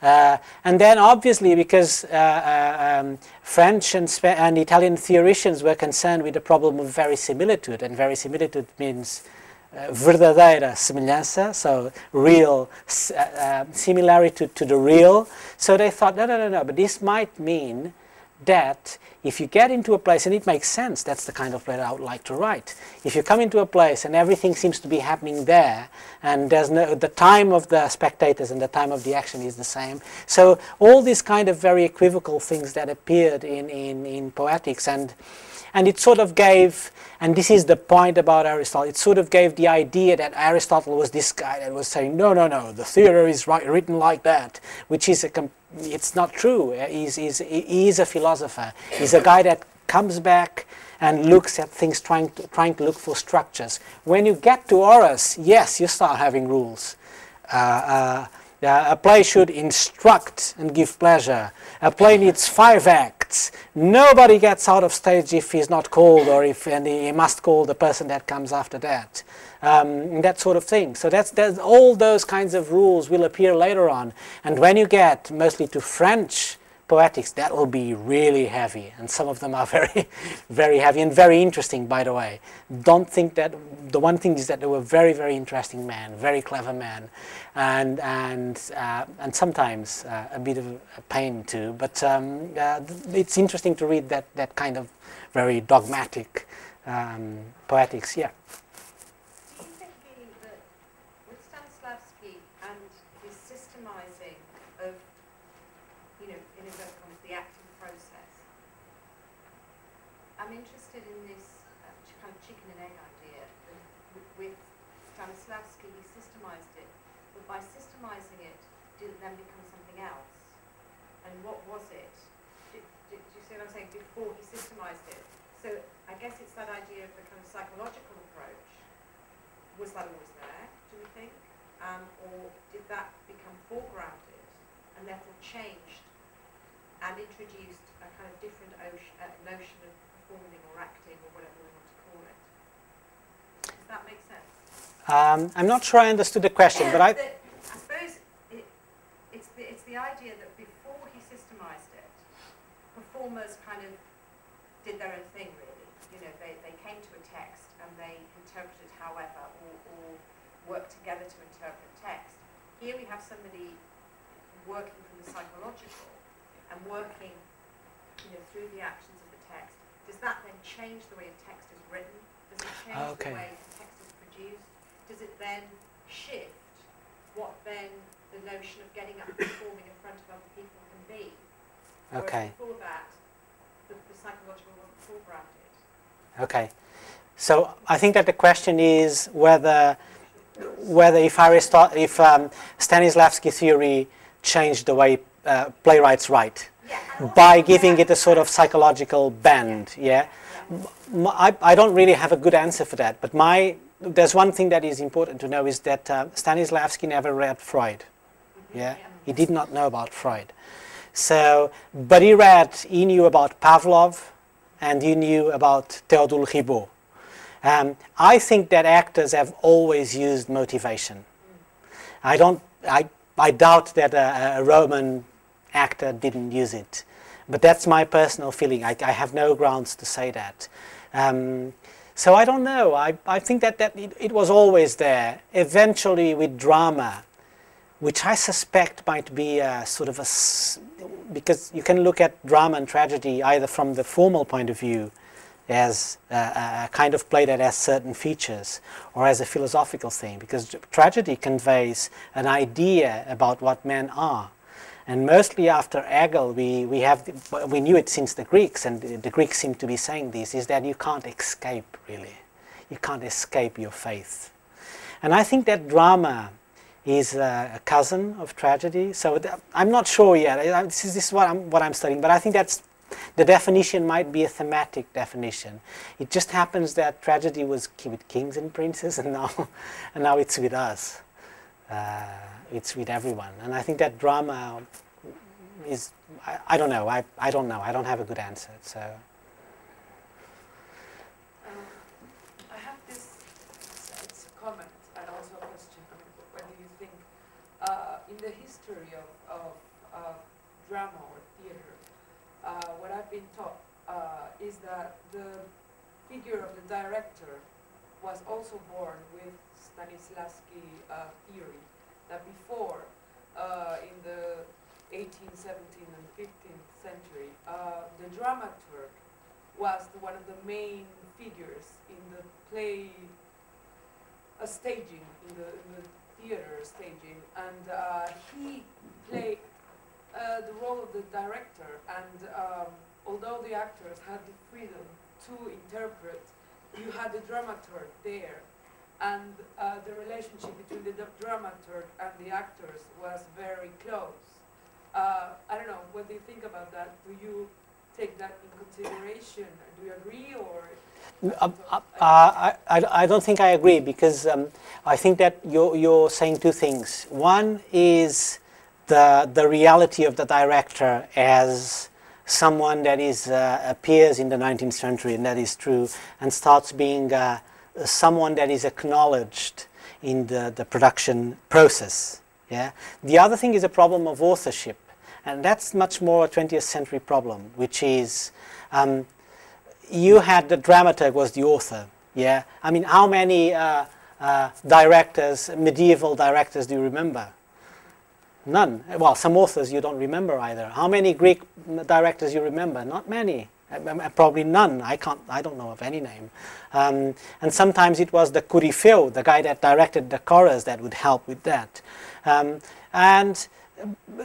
[SPEAKER 2] And then obviously, because French and Italian theoreticians were concerned with the problem of verisimilitude, and verisimilitude means verdadeira semelhança, so real similarity to the real. So they thought, no, but this might mean that if you get into a place, and it makes sense, that's the kind of play that I would like to write. If you come into a place and everything seems to be happening there, and there's no, the time of the spectators and the time of the action is the same. So all these kind of very equivocal things that appeared in Poetics, and it sort of gave, and this is the point about Aristotle, it sort of gave the idea that Aristotle was this guy that was saying, no, the theory is written like that, which is it's not true. He's a philosopher. He's a guy that comes back and looks at things, trying to look for structures. When you get to Horace, yes, you start having rules. A play should instruct and give pleasure. A play needs 5 acts. Nobody gets out of stage if he's not called, or if he must call the person that comes after that. That sort of thing. So there's all those kinds of rules will appear later on. And when you get mostly to French Poetics, that will be really heavy, and some of them are very, very heavy and very interesting, by the way. Don't think that, the one thing is that they were very, very interesting men, very clever men, and sometimes a bit of a pain too, but it's interesting to read that kind of very dogmatic Poetics, yeah.
[SPEAKER 4] Do you think that with Stanislavski and his systemizing of, you know, in inverted commas, the acting process, I'm interested in this kind of chicken and egg idea. With Stanislavski, he systemized it, but by systemizing it, did it then become something else? And what was it? Do you see what I'm saying? Before he systemized it. So I guess it's that idea of the kind of psychological approach. Was that always there, do we think? Or did that become foregrounded and therefore changed and introduced a kind of different notion of performing or acting or whatever we want to call it? Does that make sense?
[SPEAKER 2] I'm not sure I understood the question, but I
[SPEAKER 4] suppose it's the idea that before he systemized it, performers kind of did their own thing, really. You know, they came to a text and they interpreted however, or worked together to interpret text. Here we have somebody working from the psychological and working, you know, through the actions of the text. Does that then change the way a text is written? Does it change the way the text is produced? Does it then shift what then the notion of getting up and performing in front of other people can be?
[SPEAKER 2] Okay.
[SPEAKER 4] Before that, the psychological wasn't foregrounded.
[SPEAKER 2] Okay. So I think that the question is whether whether if Stanislavski theory changed the way playwrights write by giving it a sort of psychological bend. Yeah, I don't really have a good answer for that. But there's one thing that is important to know is that Stanislavski never read Freud. Yeah, he did not know about Freud. So, but he knew about Pavlov, and he knew about Théodule Ribot. I think that actors have always used motivation. I doubt that a Roman actor didn't use it, but that's my personal feeling. I have no grounds to say that. So I don't know. I think that it was always there. Eventually, with drama, which I suspect might be a sort of because you can look at drama and tragedy either from the formal point of view, as a kind of play that has certain features, or as a philosophical thing, because tragedy conveys an idea about what men are. And mostly after Hegel, we knew it since the Greeks, and the Greeks seem to be saying this, is that you can't escape, really. You can't escape your faith. And I think that drama is a cousin of tragedy. So I'm not sure yet. This is what I'm studying, but I think the definition might be a thematic definition. It just happens that tragedy was with kings and princes, and now it's with us. It's with everyone. And I think that drama is, I don't know. I don't know. I don't have a good answer. So
[SPEAKER 5] I have this, it's a comment and also a question. What do you think in the history of drama or theater? What I've been taught is that the figure of the director was also born with Stanislavski theory, that before, in the 18th, 17th, and 15th century, the dramaturg was one of the main figures in the play staging, in the theater staging, and he played the role of the director, and although the actors had the freedom to interpret, you had the dramaturg there, and the relationship between the dramaturg and the actors was very close. I don't know, what do you think about that? Do you take that in consideration? Do you agree, or?
[SPEAKER 2] I don't think I agree, because I think that you're saying two things. One is the reality of the director as someone that appears in the 19th century, and that is true, and starts being someone that is acknowledged in the production process. Yeah. The other thing is a problem of authorship, and that's much more a 20th century problem, which is you had the dramaturg was the author. Yeah. I mean, how many medieval directors do you remember? None. Well, some authors you don't remember either. How many Greek directors you remember? Not many. Probably none. I don't know of any name. And sometimes it was the corypheo, the guy that directed the chorus, that would help with that. And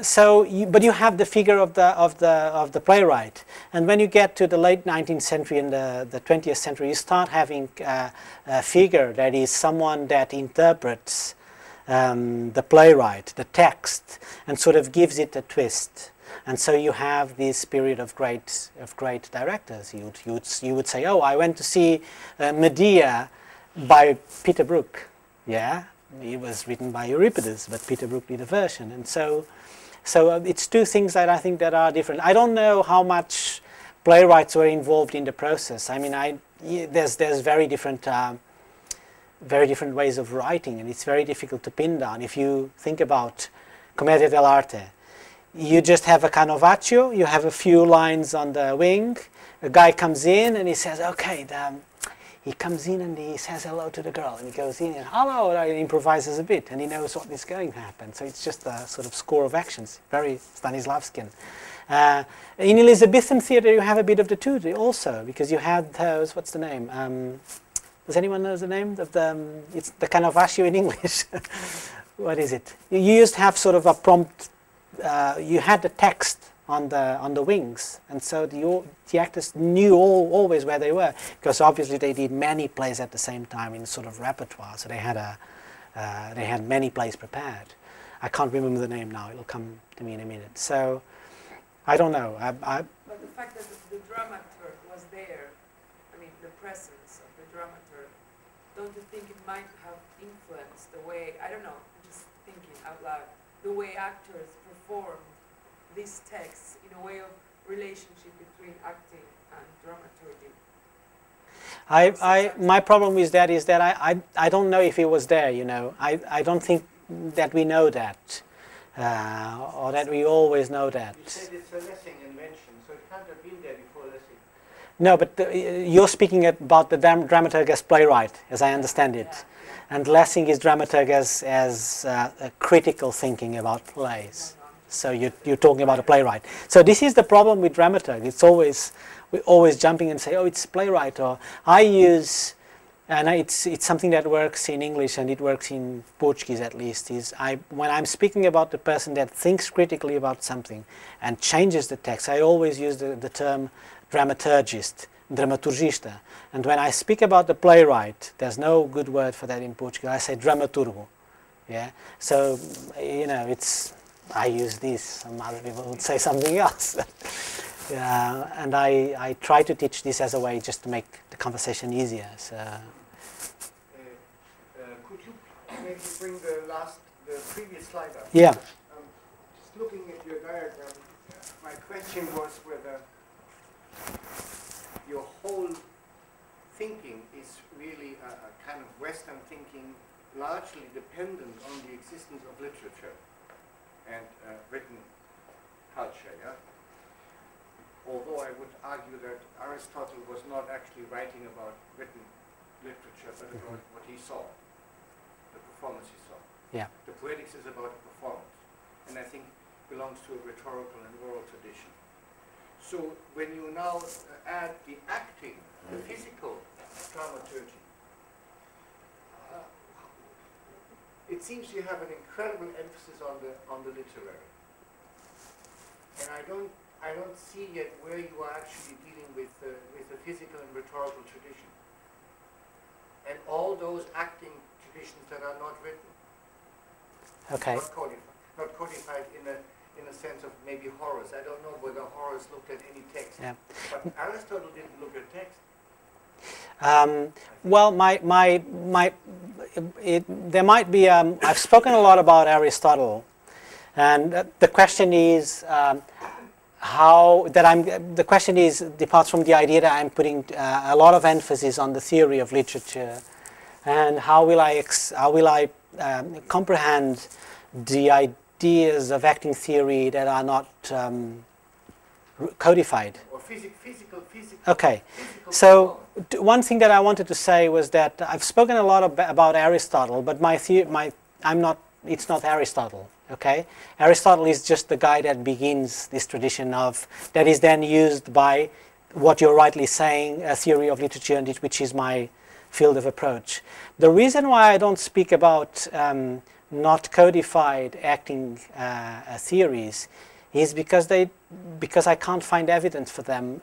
[SPEAKER 2] so, but you have the figure of the playwright. And when you get to the late 19th century and the 20th century, you start having a figure that is someone that interprets the playwright, the text, and sort of gives it a twist. And so you have this period of great directors. You would say, oh, I went to see Medea by Peter Brook. Yeah, it was written by Euripides, but Peter Brook did a version. And so it's two things that I think that are different. I don't know how much playwrights were involved in the process. I mean, there's very different ways of writing, and it's very difficult to pin down. If you think about Commedia dell'arte, you just have a canovaccio, you have a few lines on the wing, a guy comes in and he says, okay, he comes in and he says hello to the girl, and he goes in and hello, and he improvises a bit, and he knows what is going to happen. So it's just a sort of score of actions, very Stanislavskian. In Elizabethan theatre you have a bit of the two also, because you had those, what's the name? Does anyone know the name of it's the canovaccio in English. What is it? You used to have sort of a prompt. You had the text on the wings, and so the actors knew always where they were, because obviously they did many plays at the same time in sort of repertoire. So they had They had many plays prepared. I can't remember the name now. It'll come to me in a minute. So I don't know.
[SPEAKER 5] But the fact that the dramaturg was there, I mean, the presence of the dramaturg, don't you think it might have influenced the way, I don't know, I'm just thinking out loud, the way actors performed these texts in a way of relationship between acting and dramaturgy?
[SPEAKER 2] My problem with that is that I don't know if it was there, you know. I don't think that we know that, or that we always know that.
[SPEAKER 3] You said it's a Lessing invention, so it can't have been there before Lessing.
[SPEAKER 2] No, but you're speaking about the dramaturg as playwright, as I understand it.
[SPEAKER 5] Yeah.
[SPEAKER 2] And Lessing is dramaturg as a critical thinking about plays. So you're talking about a playwright. So this is the problem with dramaturg. It's always, we're always jumping and say, oh, it's playwright. Or I use, and it's something that works in English and it works in Portuguese at least, is when I'm speaking about the person that thinks critically about something and changes the text, I always use the term dramaturgist, dramaturgista. And when I speak about the playwright, there's no good word for that in Portuguese. I say dramaturgo. Yeah. So, you know, I use this. Some other people would say something else. And I try to teach this as a way just to make the conversation easier. So.
[SPEAKER 3] Could you maybe bring the previous slide up?
[SPEAKER 2] Yeah.
[SPEAKER 3] Just looking at your diagram, my question was whether your whole thinking is really a kind of Western thinking, largely dependent on the existence of literature and written culture, yeah? Although I would argue that Aristotle was not actually writing about written literature, but about what he saw, the performance he saw.
[SPEAKER 2] Yeah.
[SPEAKER 3] The Poetics is about a performance, and I think belongs to a rhetorical and oral tradition. So when you now add the acting, the physical dramaturgy, it seems you have an incredible emphasis on the literary, and I don't see yet where you are actually dealing with the physical and rhetorical tradition, and all those acting traditions that are not written,
[SPEAKER 2] Okay.
[SPEAKER 3] not codified in a sense of maybe Horace. I don't know whether Horace looked at any text,
[SPEAKER 2] Yeah.
[SPEAKER 3] but Aristotle didn't look at text.
[SPEAKER 2] Well, there might be. I've spoken a lot about Aristotle, and the question is The question departs from the idea that I'm putting a lot of emphasis on the theory of literature, and how will I comprehend the ideas of acting theory that are not codified.
[SPEAKER 3] Or physical.
[SPEAKER 2] Okay,
[SPEAKER 3] Physical
[SPEAKER 2] so one thing that I wanted to say was that I've spoken a lot about Aristotle, but it's not Aristotle. Okay, Aristotle is just the guy that begins this tradition that is then used by what you're rightly saying, a theory of literature, which is my field of approach. The reason why I don't speak about not codified acting theories is because I can't find evidence for them,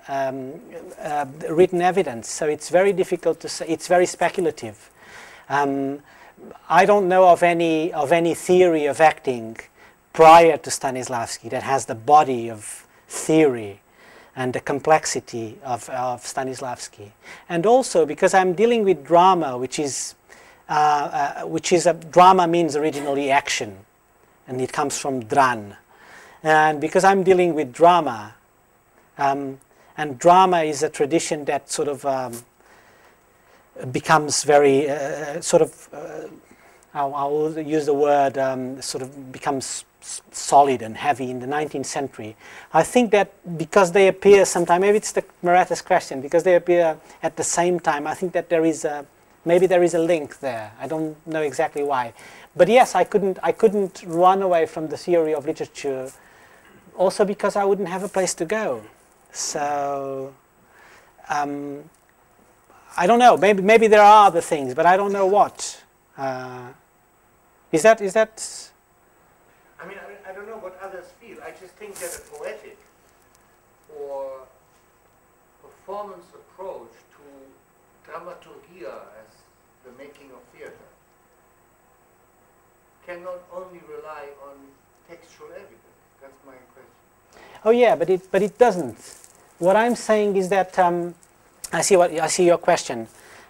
[SPEAKER 2] written evidence. So it's very difficult to say. It's very speculative. I don't know of any theory of acting prior to Stanislavski that has the body of theory and the complexity of Stanislavski. And also because I'm dealing with drama, which is drama means originally action, and it comes from dran. And because I'm dealing with drama, and drama is a tradition that sort of becomes very I'll use the word sort of becomes solid and heavy in the 19th century. I think that because they appear sometime, maybe it's the Moretta's question, because they appear at the same time, I think that maybe there is a link there. I don't know exactly why. But yes, I couldn't run away from the theory of literature, also because I wouldn't have a place to go. So I don't know. Maybe there are other things, but I don't know what. Is that?
[SPEAKER 3] I mean, I don't know what others feel. I just think that a poetic or performance approach to dramaturgia as the making of theater cannot only rely on textual evidence. That's my question.
[SPEAKER 2] Oh yeah, but it doesn't. What I'm saying is that I see your question.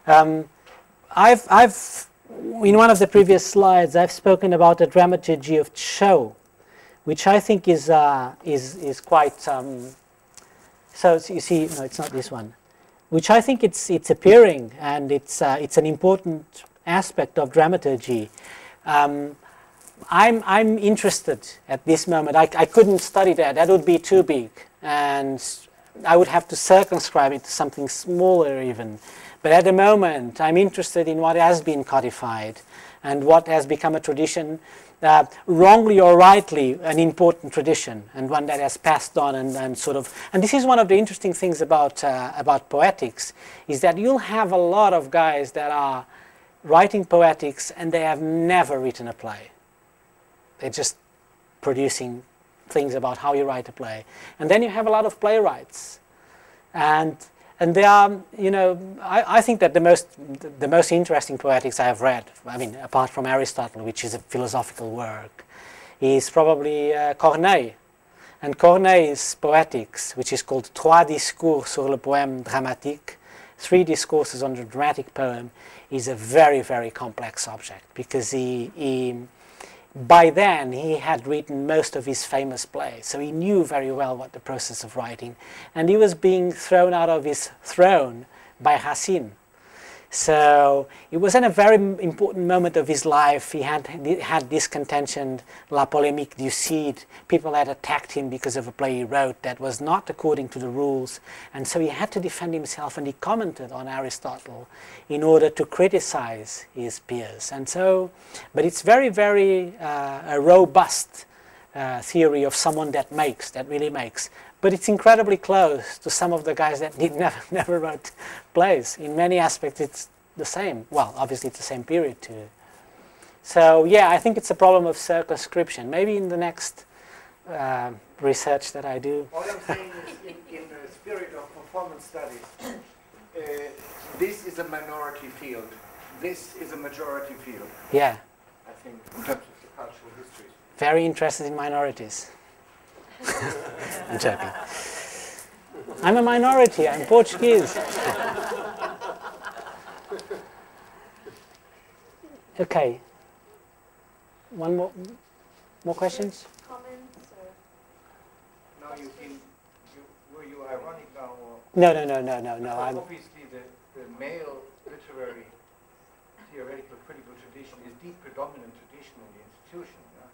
[SPEAKER 2] I've in one of the previous slides I've spoken about the dramaturgy of show, which I think is quite. So you see, no, it's not this one. Which I think it's appearing, and it's an important aspect of dramaturgy. I'm interested at this moment. I couldn't study that. That would be too big, and I would have to circumscribe it to something smaller even. But at the moment, I'm interested in what has been codified and what has become a tradition, wrongly or rightly, an important tradition, and one that has passed on and sort of. And this is one of the interesting things about poetics, is that you'll have a lot of guys that are writing poetics and they have never written a play. They're just producing things about how you write a play. And then you have a lot of playwrights. And they are, you know, I think that the most interesting poetics I have read, I mean, apart from Aristotle, which is a philosophical work, is probably Corneille. And Corneille's Poetics, which is called Trois discours sur le poème dramatique, 3 discourses on the dramatic poem, is a very, very complex subject, because by then he had written most of his famous plays, so he knew very well what the process of writing, and he was being thrown out of his throne by Racine. So it was in a very important moment of his life. He had this contention, La Polémique du Cid. People had attacked him because of a play he wrote that was not according to the rules, and so he had to defend himself, and he commented on Aristotle in order to criticize his peers. And so, but it's very, very a robust theory of someone that really makes. But it's incredibly close to some of the guys that never wrote plays. In many aspects, it's the same. Well, obviously, it's the same period too. So, yeah, I think it's a problem of circumscription. Maybe in the next research that I do.
[SPEAKER 3] All I'm saying is, in the spirit of performance studies, this is a minority field. This is a majority field.
[SPEAKER 2] Yeah.
[SPEAKER 3] I think, in terms of the cultural histories.
[SPEAKER 2] Very interested in minorities. I'm joking. I'm a minority. I'm Portuguese. Okay. One more questions?
[SPEAKER 4] Comments or?
[SPEAKER 3] Now were you ironic now? Or
[SPEAKER 2] No.
[SPEAKER 3] Obviously, the male literary theoretical critical tradition is the predominant tradition in the institution. Yeah?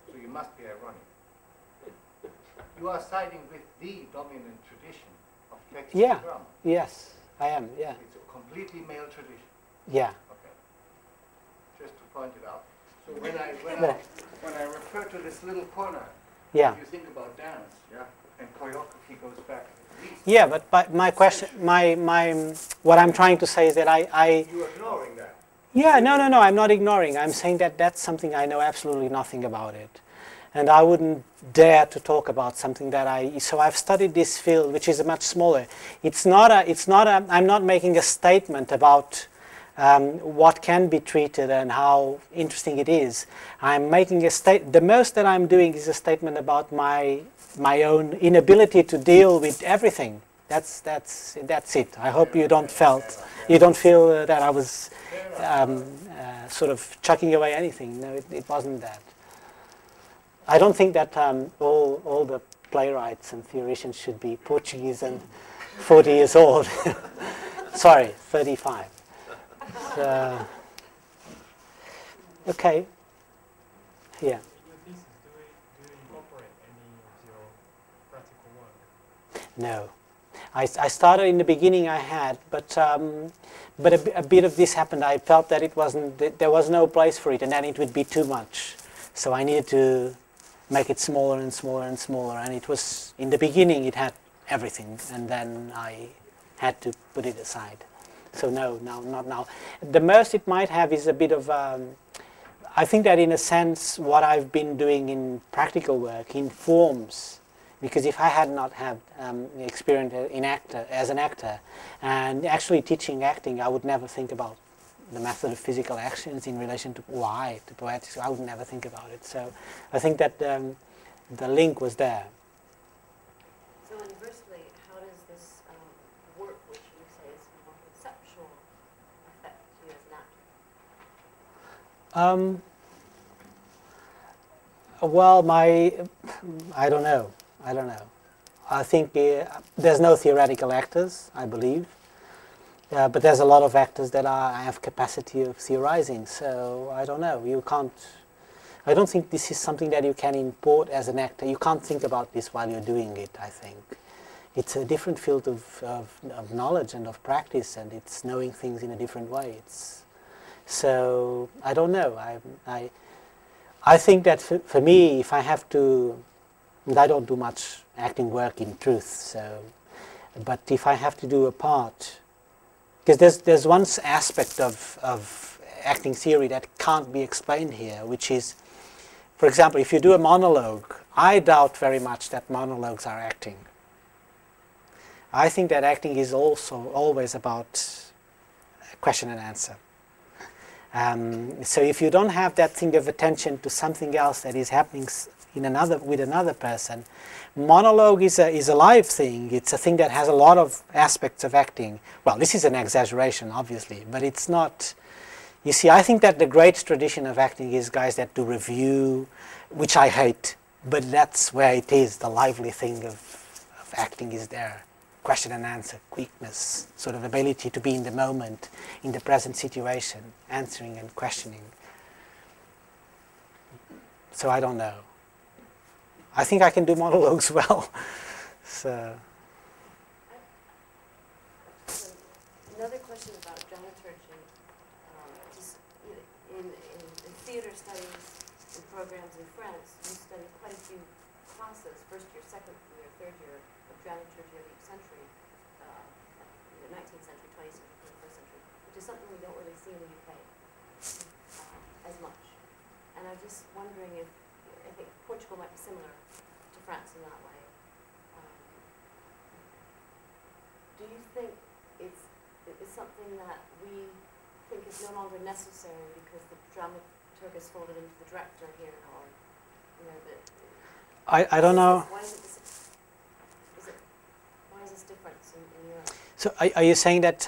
[SPEAKER 3] So you must be ironic. You are siding with the dominant tradition of text and drama.
[SPEAKER 2] Yes, I am, yeah.
[SPEAKER 3] It's a completely male tradition.
[SPEAKER 2] Yeah.
[SPEAKER 3] Okay. Just to point it out. So when I refer to this little corner,
[SPEAKER 2] yeah.
[SPEAKER 3] you think about dance, yeah? And choreography goes back at least.
[SPEAKER 2] Yeah, but my question, what I'm trying to say is that
[SPEAKER 3] You're ignoring that.
[SPEAKER 2] Yeah, no, I'm not ignoring. I'm saying that that's something I know absolutely nothing about it. And I wouldn't dare to talk about something that so I've studied this field, which is much smaller. I'm not making a statement about what can be treated and how interesting it is. I'm making the most that I'm doing is a statement about my own inability to deal with everything. That's it. I hope you don't feel that I was sort of chucking away anything. No, it wasn't that. I don't think that all the playwrights and theorists should be Portuguese and 40 years old. Sorry, 35. So, okay. Yeah.
[SPEAKER 6] Your thesis, do you incorporate any of your practical work?
[SPEAKER 2] No. I started in the beginning. I had, but a bit of this happened. I felt that there was no place for it, and then it would be too much. So I needed to make it smaller and smaller and smaller, and it was, in the beginning it had everything, and then I had to put it aside. So no, not now. The most it might have is a bit of, I think that in a sense what I've been doing in practical work informs, because if I had not had experience as an actor and actually teaching acting, I would never think about the method of physical actions in relation to why, to poetics. I would never think about it. So I think that the link was there.
[SPEAKER 1] So inversely, how does this work, which you say is more conceptual, affect you as an actor?
[SPEAKER 2] Well, I don't know. I think there's no theoretical actors, I believe. But there's a lot of actors that have capacity of theorizing, so I don't know. I don't think this is something that you can import as an actor. You can't think about this while you're doing it, I think. It's a different field of knowledge and of practice, and it's knowing things in a different way. So, I don't know. I think that for me, if I have to, and I don't do much acting work in truth, so, but if I have to do a part, because there's one aspect of acting theory that can't be explained here, which is, for example, if you do a monologue, I doubt very much that monologues are acting. I think that acting is also always about question and answer. So if you don't have that thing of attention to something else that is happening with another person, monologue is a live thing. It's a thing that has a lot of aspects of acting. Well, this is an exaggeration, obviously, but it's not. You see, I think that the great tradition of acting is guys that do review, which I hate, but that's where it is. The lively thing of acting is there. Question and answer, quickness, sort of ability to be in the moment, in the present situation, answering and questioning. So I don't know. I think I can do monologues well. So.
[SPEAKER 1] Another question about dramaturgy. Just in theater studies and programs in France, you study quite a few classes, first year, second year, third year, of dramaturgy of each century, the 19th century, 20th century, 21st century, which is something we don't really see in the UK as much. And I'm just wondering if, I think Portugal might be similar to France in that way. Do you think it's something that we think is no longer necessary because the dramaturg is folded into the director here, or, you know, that...
[SPEAKER 2] I don't know.
[SPEAKER 1] Why is this difference in Europe?
[SPEAKER 2] So are you saying that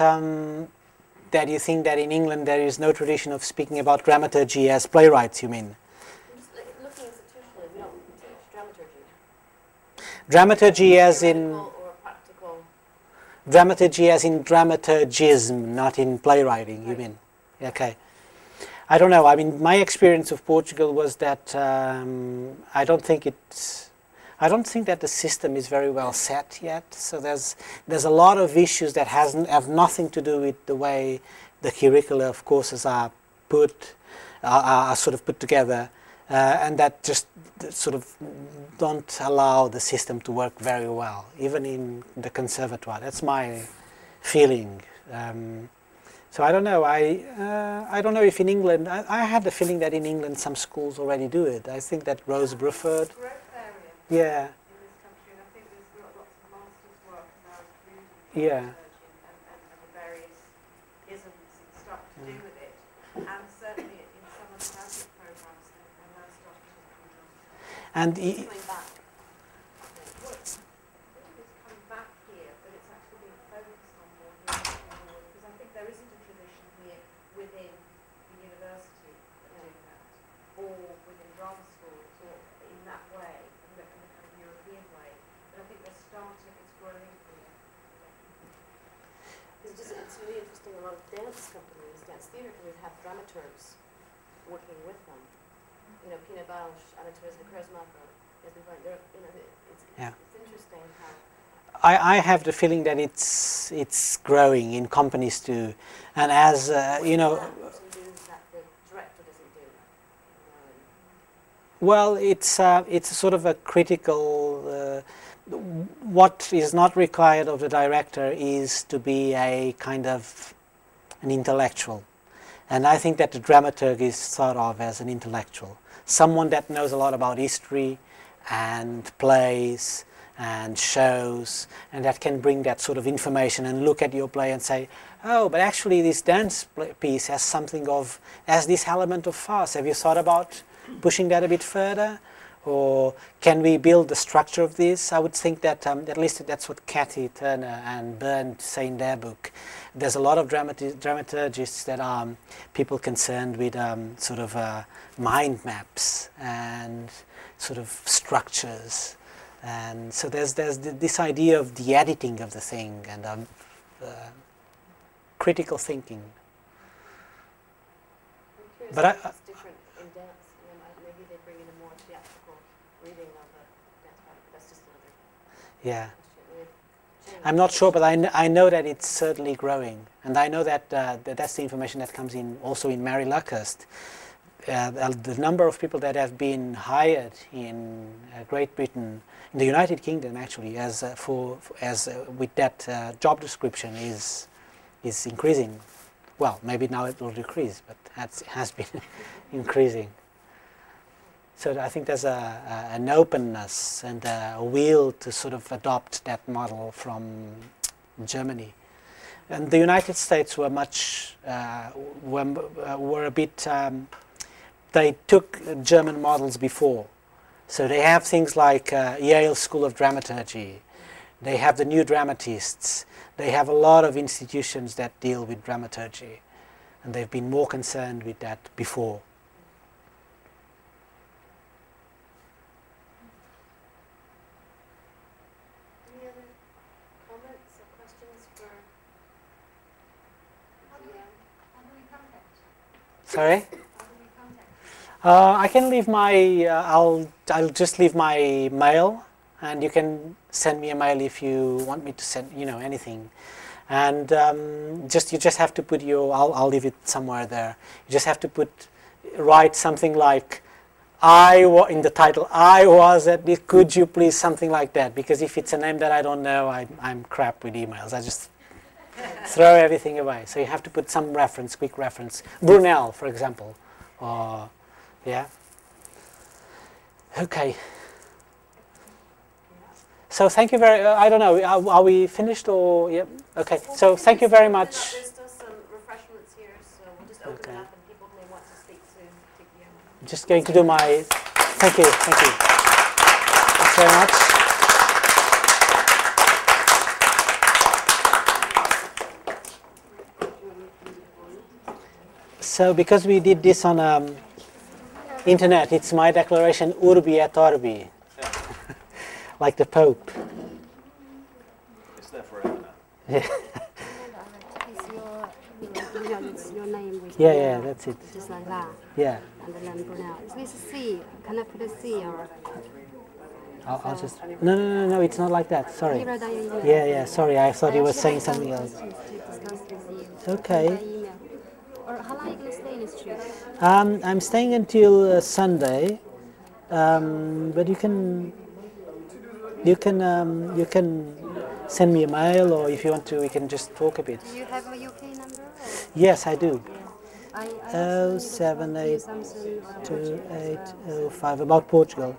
[SPEAKER 2] that you think that in England there is no tradition of speaking about dramaturgy as playwrights, you mean?
[SPEAKER 1] I'm just looking institutionally, we don't teach dramaturgy.
[SPEAKER 2] Dramaturgy as in...
[SPEAKER 1] Or practical.
[SPEAKER 2] Dramaturgy as in dramaturgism, not in playwriting, you mean? Okay. I don't know. I mean, my experience of Portugal was that I don't think that the system is very well set yet. So there's a lot of issues that have nothing to do with the way the curricula of courses are sort of put together, and that just sort of don't allow the system to work very well, even in the conservatoire. That's my feeling. So I don't know. I don't know if in England. I have the feeling that in England some schools already do it. I think that Rose Bruford. Yeah.
[SPEAKER 4] In this country, and I think there's lots of master's work now including
[SPEAKER 2] Yeah.
[SPEAKER 4] and the various isms and stuff to do with it. And certainly in some of the graduate programs, they're now starting to come down.
[SPEAKER 2] And
[SPEAKER 1] Coming back.
[SPEAKER 4] It's coming back here, but it's actually being focused on more here, because I think there isn't a tradition here within the university of doing that, or within drama schools, or in that way. In the kind of European way, but I think they're starting, it's growing here.
[SPEAKER 1] It's really interesting, a lot of dance companies, dance theater companies have dramaturgs working with them. You know, Pina Bausch, Anna Teresa Kreuzmacher, it's interesting how...
[SPEAKER 2] I have the feeling that it's growing in companies too, and as you know.
[SPEAKER 1] That the director doesn't do.
[SPEAKER 2] Well, it's sort of a critical. What is not required of the director is to be a kind of an intellectual, and I think that the dramaturg is thought of as an intellectual, someone that knows a lot about history and plays and shows, and that can bring that sort of information and look at your play and say, oh, but actually this dance piece has something of, has this element of farce. Have you thought about pushing that a bit further? Or can we build the structure of this? I would think that at least that's what Cathy Turner and Byrne say in their book. There's a lot of dramaturgists that are people concerned with sort of mind maps and sort of structures. And so there's this idea of the editing of the thing and critical thinking. But
[SPEAKER 1] it's different in dance. You know, maybe they bring in a more theatrical reading of a dance part, but that's just another
[SPEAKER 2] yeah.
[SPEAKER 1] question.
[SPEAKER 2] I'm not sure, but I know that it's certainly growing. And I know that that's the information that comes in also in Mary Luckhurst. The number of people that have been hired in Great Britain, in the United Kingdom actually, as with that job description is increasing. Well, maybe now it will decrease, but it has been increasing. So I think there's an openness and a will to sort of adopt that model from Germany. And the United States were much, were a bit, they took German models before. So they have things like Yale School of Dramaturgy. They have the new dramatists. They have a lot of institutions that deal with dramaturgy. And they've been more concerned with that before.
[SPEAKER 1] Any other comments or questions for Guillerme?
[SPEAKER 4] How do we contact?
[SPEAKER 2] Sorry?
[SPEAKER 4] How do we contact?
[SPEAKER 2] I can leave my, I'll just leave my mail, and you can send me a mail if you want me to send, you know, anything. And you just have to put your, I'll leave it somewhere there. You just have to write something like, in the title, I was at this, could you please, something like that. Because if it's a name that I don't know, I'm crap with emails. I just throw everything away. So you have to put some reference, quick reference. Brunel, for example. Or, yeah. Okay. So thank you very, I don't know, are we finished or, yeah? Okay, so thank you very much.
[SPEAKER 1] There's still some refreshments here, so we'll just open it up and people may want to speak to Guillerme.
[SPEAKER 2] I'm just going to do my, thank you. Thanks very much. So because we did this on internet, it's my declaration Urbi et Orbi. Like the Pope.
[SPEAKER 7] It's there forever now.
[SPEAKER 2] Yeah.
[SPEAKER 8] It's your name with
[SPEAKER 2] Yeah, that's it.
[SPEAKER 8] just like that.
[SPEAKER 2] Yeah.
[SPEAKER 8] And then Brunel. Is this a C? Can I put a C or?
[SPEAKER 2] I'll just. No, it's not like that. Sorry.
[SPEAKER 8] You wrote down your email.
[SPEAKER 2] Yeah, sorry. I thought he was saying something else. Okay.
[SPEAKER 8] Or how long are you going to stay in this trip?
[SPEAKER 2] I'm staying until Sunday, but you can send me a mail, or if you want to, we can just talk a bit.
[SPEAKER 8] Do you have a UK number? Or?
[SPEAKER 2] Yes, I do.
[SPEAKER 8] I
[SPEAKER 2] 0782805 about Portugal.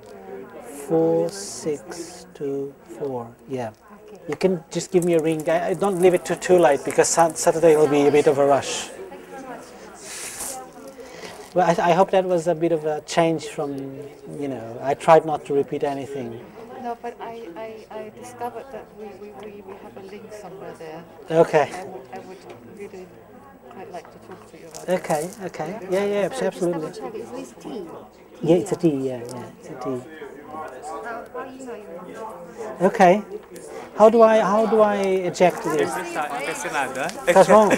[SPEAKER 2] 4624. Yeah.
[SPEAKER 8] Okay.
[SPEAKER 2] You can just give me a ring. I don't leave it too late because Saturday will be a bit of a rush.
[SPEAKER 8] Thank you very much.
[SPEAKER 2] Well, I hope that was a bit of a change from, you know, I tried not to repeat anything.
[SPEAKER 9] No, but I discovered that we have a link somewhere there.
[SPEAKER 2] Okay.
[SPEAKER 9] I would really quite like to talk to you about
[SPEAKER 2] Okay. Yeah,
[SPEAKER 8] Just
[SPEAKER 2] absolutely.
[SPEAKER 8] double check. Is this T?
[SPEAKER 2] Yeah, it's a T, yeah, it's a T.
[SPEAKER 8] How do you know you?
[SPEAKER 2] Okay. How do I eject this?
[SPEAKER 10] Impressionada.
[SPEAKER 2] Estás bom?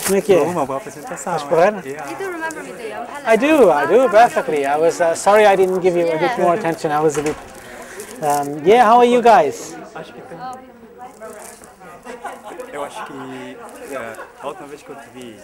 [SPEAKER 2] Como é que é?
[SPEAKER 10] Uma boa apresentação.
[SPEAKER 2] Estás correndo?
[SPEAKER 8] You do remember me, do you?
[SPEAKER 2] I do perfectly. I was sorry I didn't give you a bit more attention. I was a bit. Yeah, how are you guys?
[SPEAKER 10] Acho que tem. Eu acho que a última vez que eu te vi e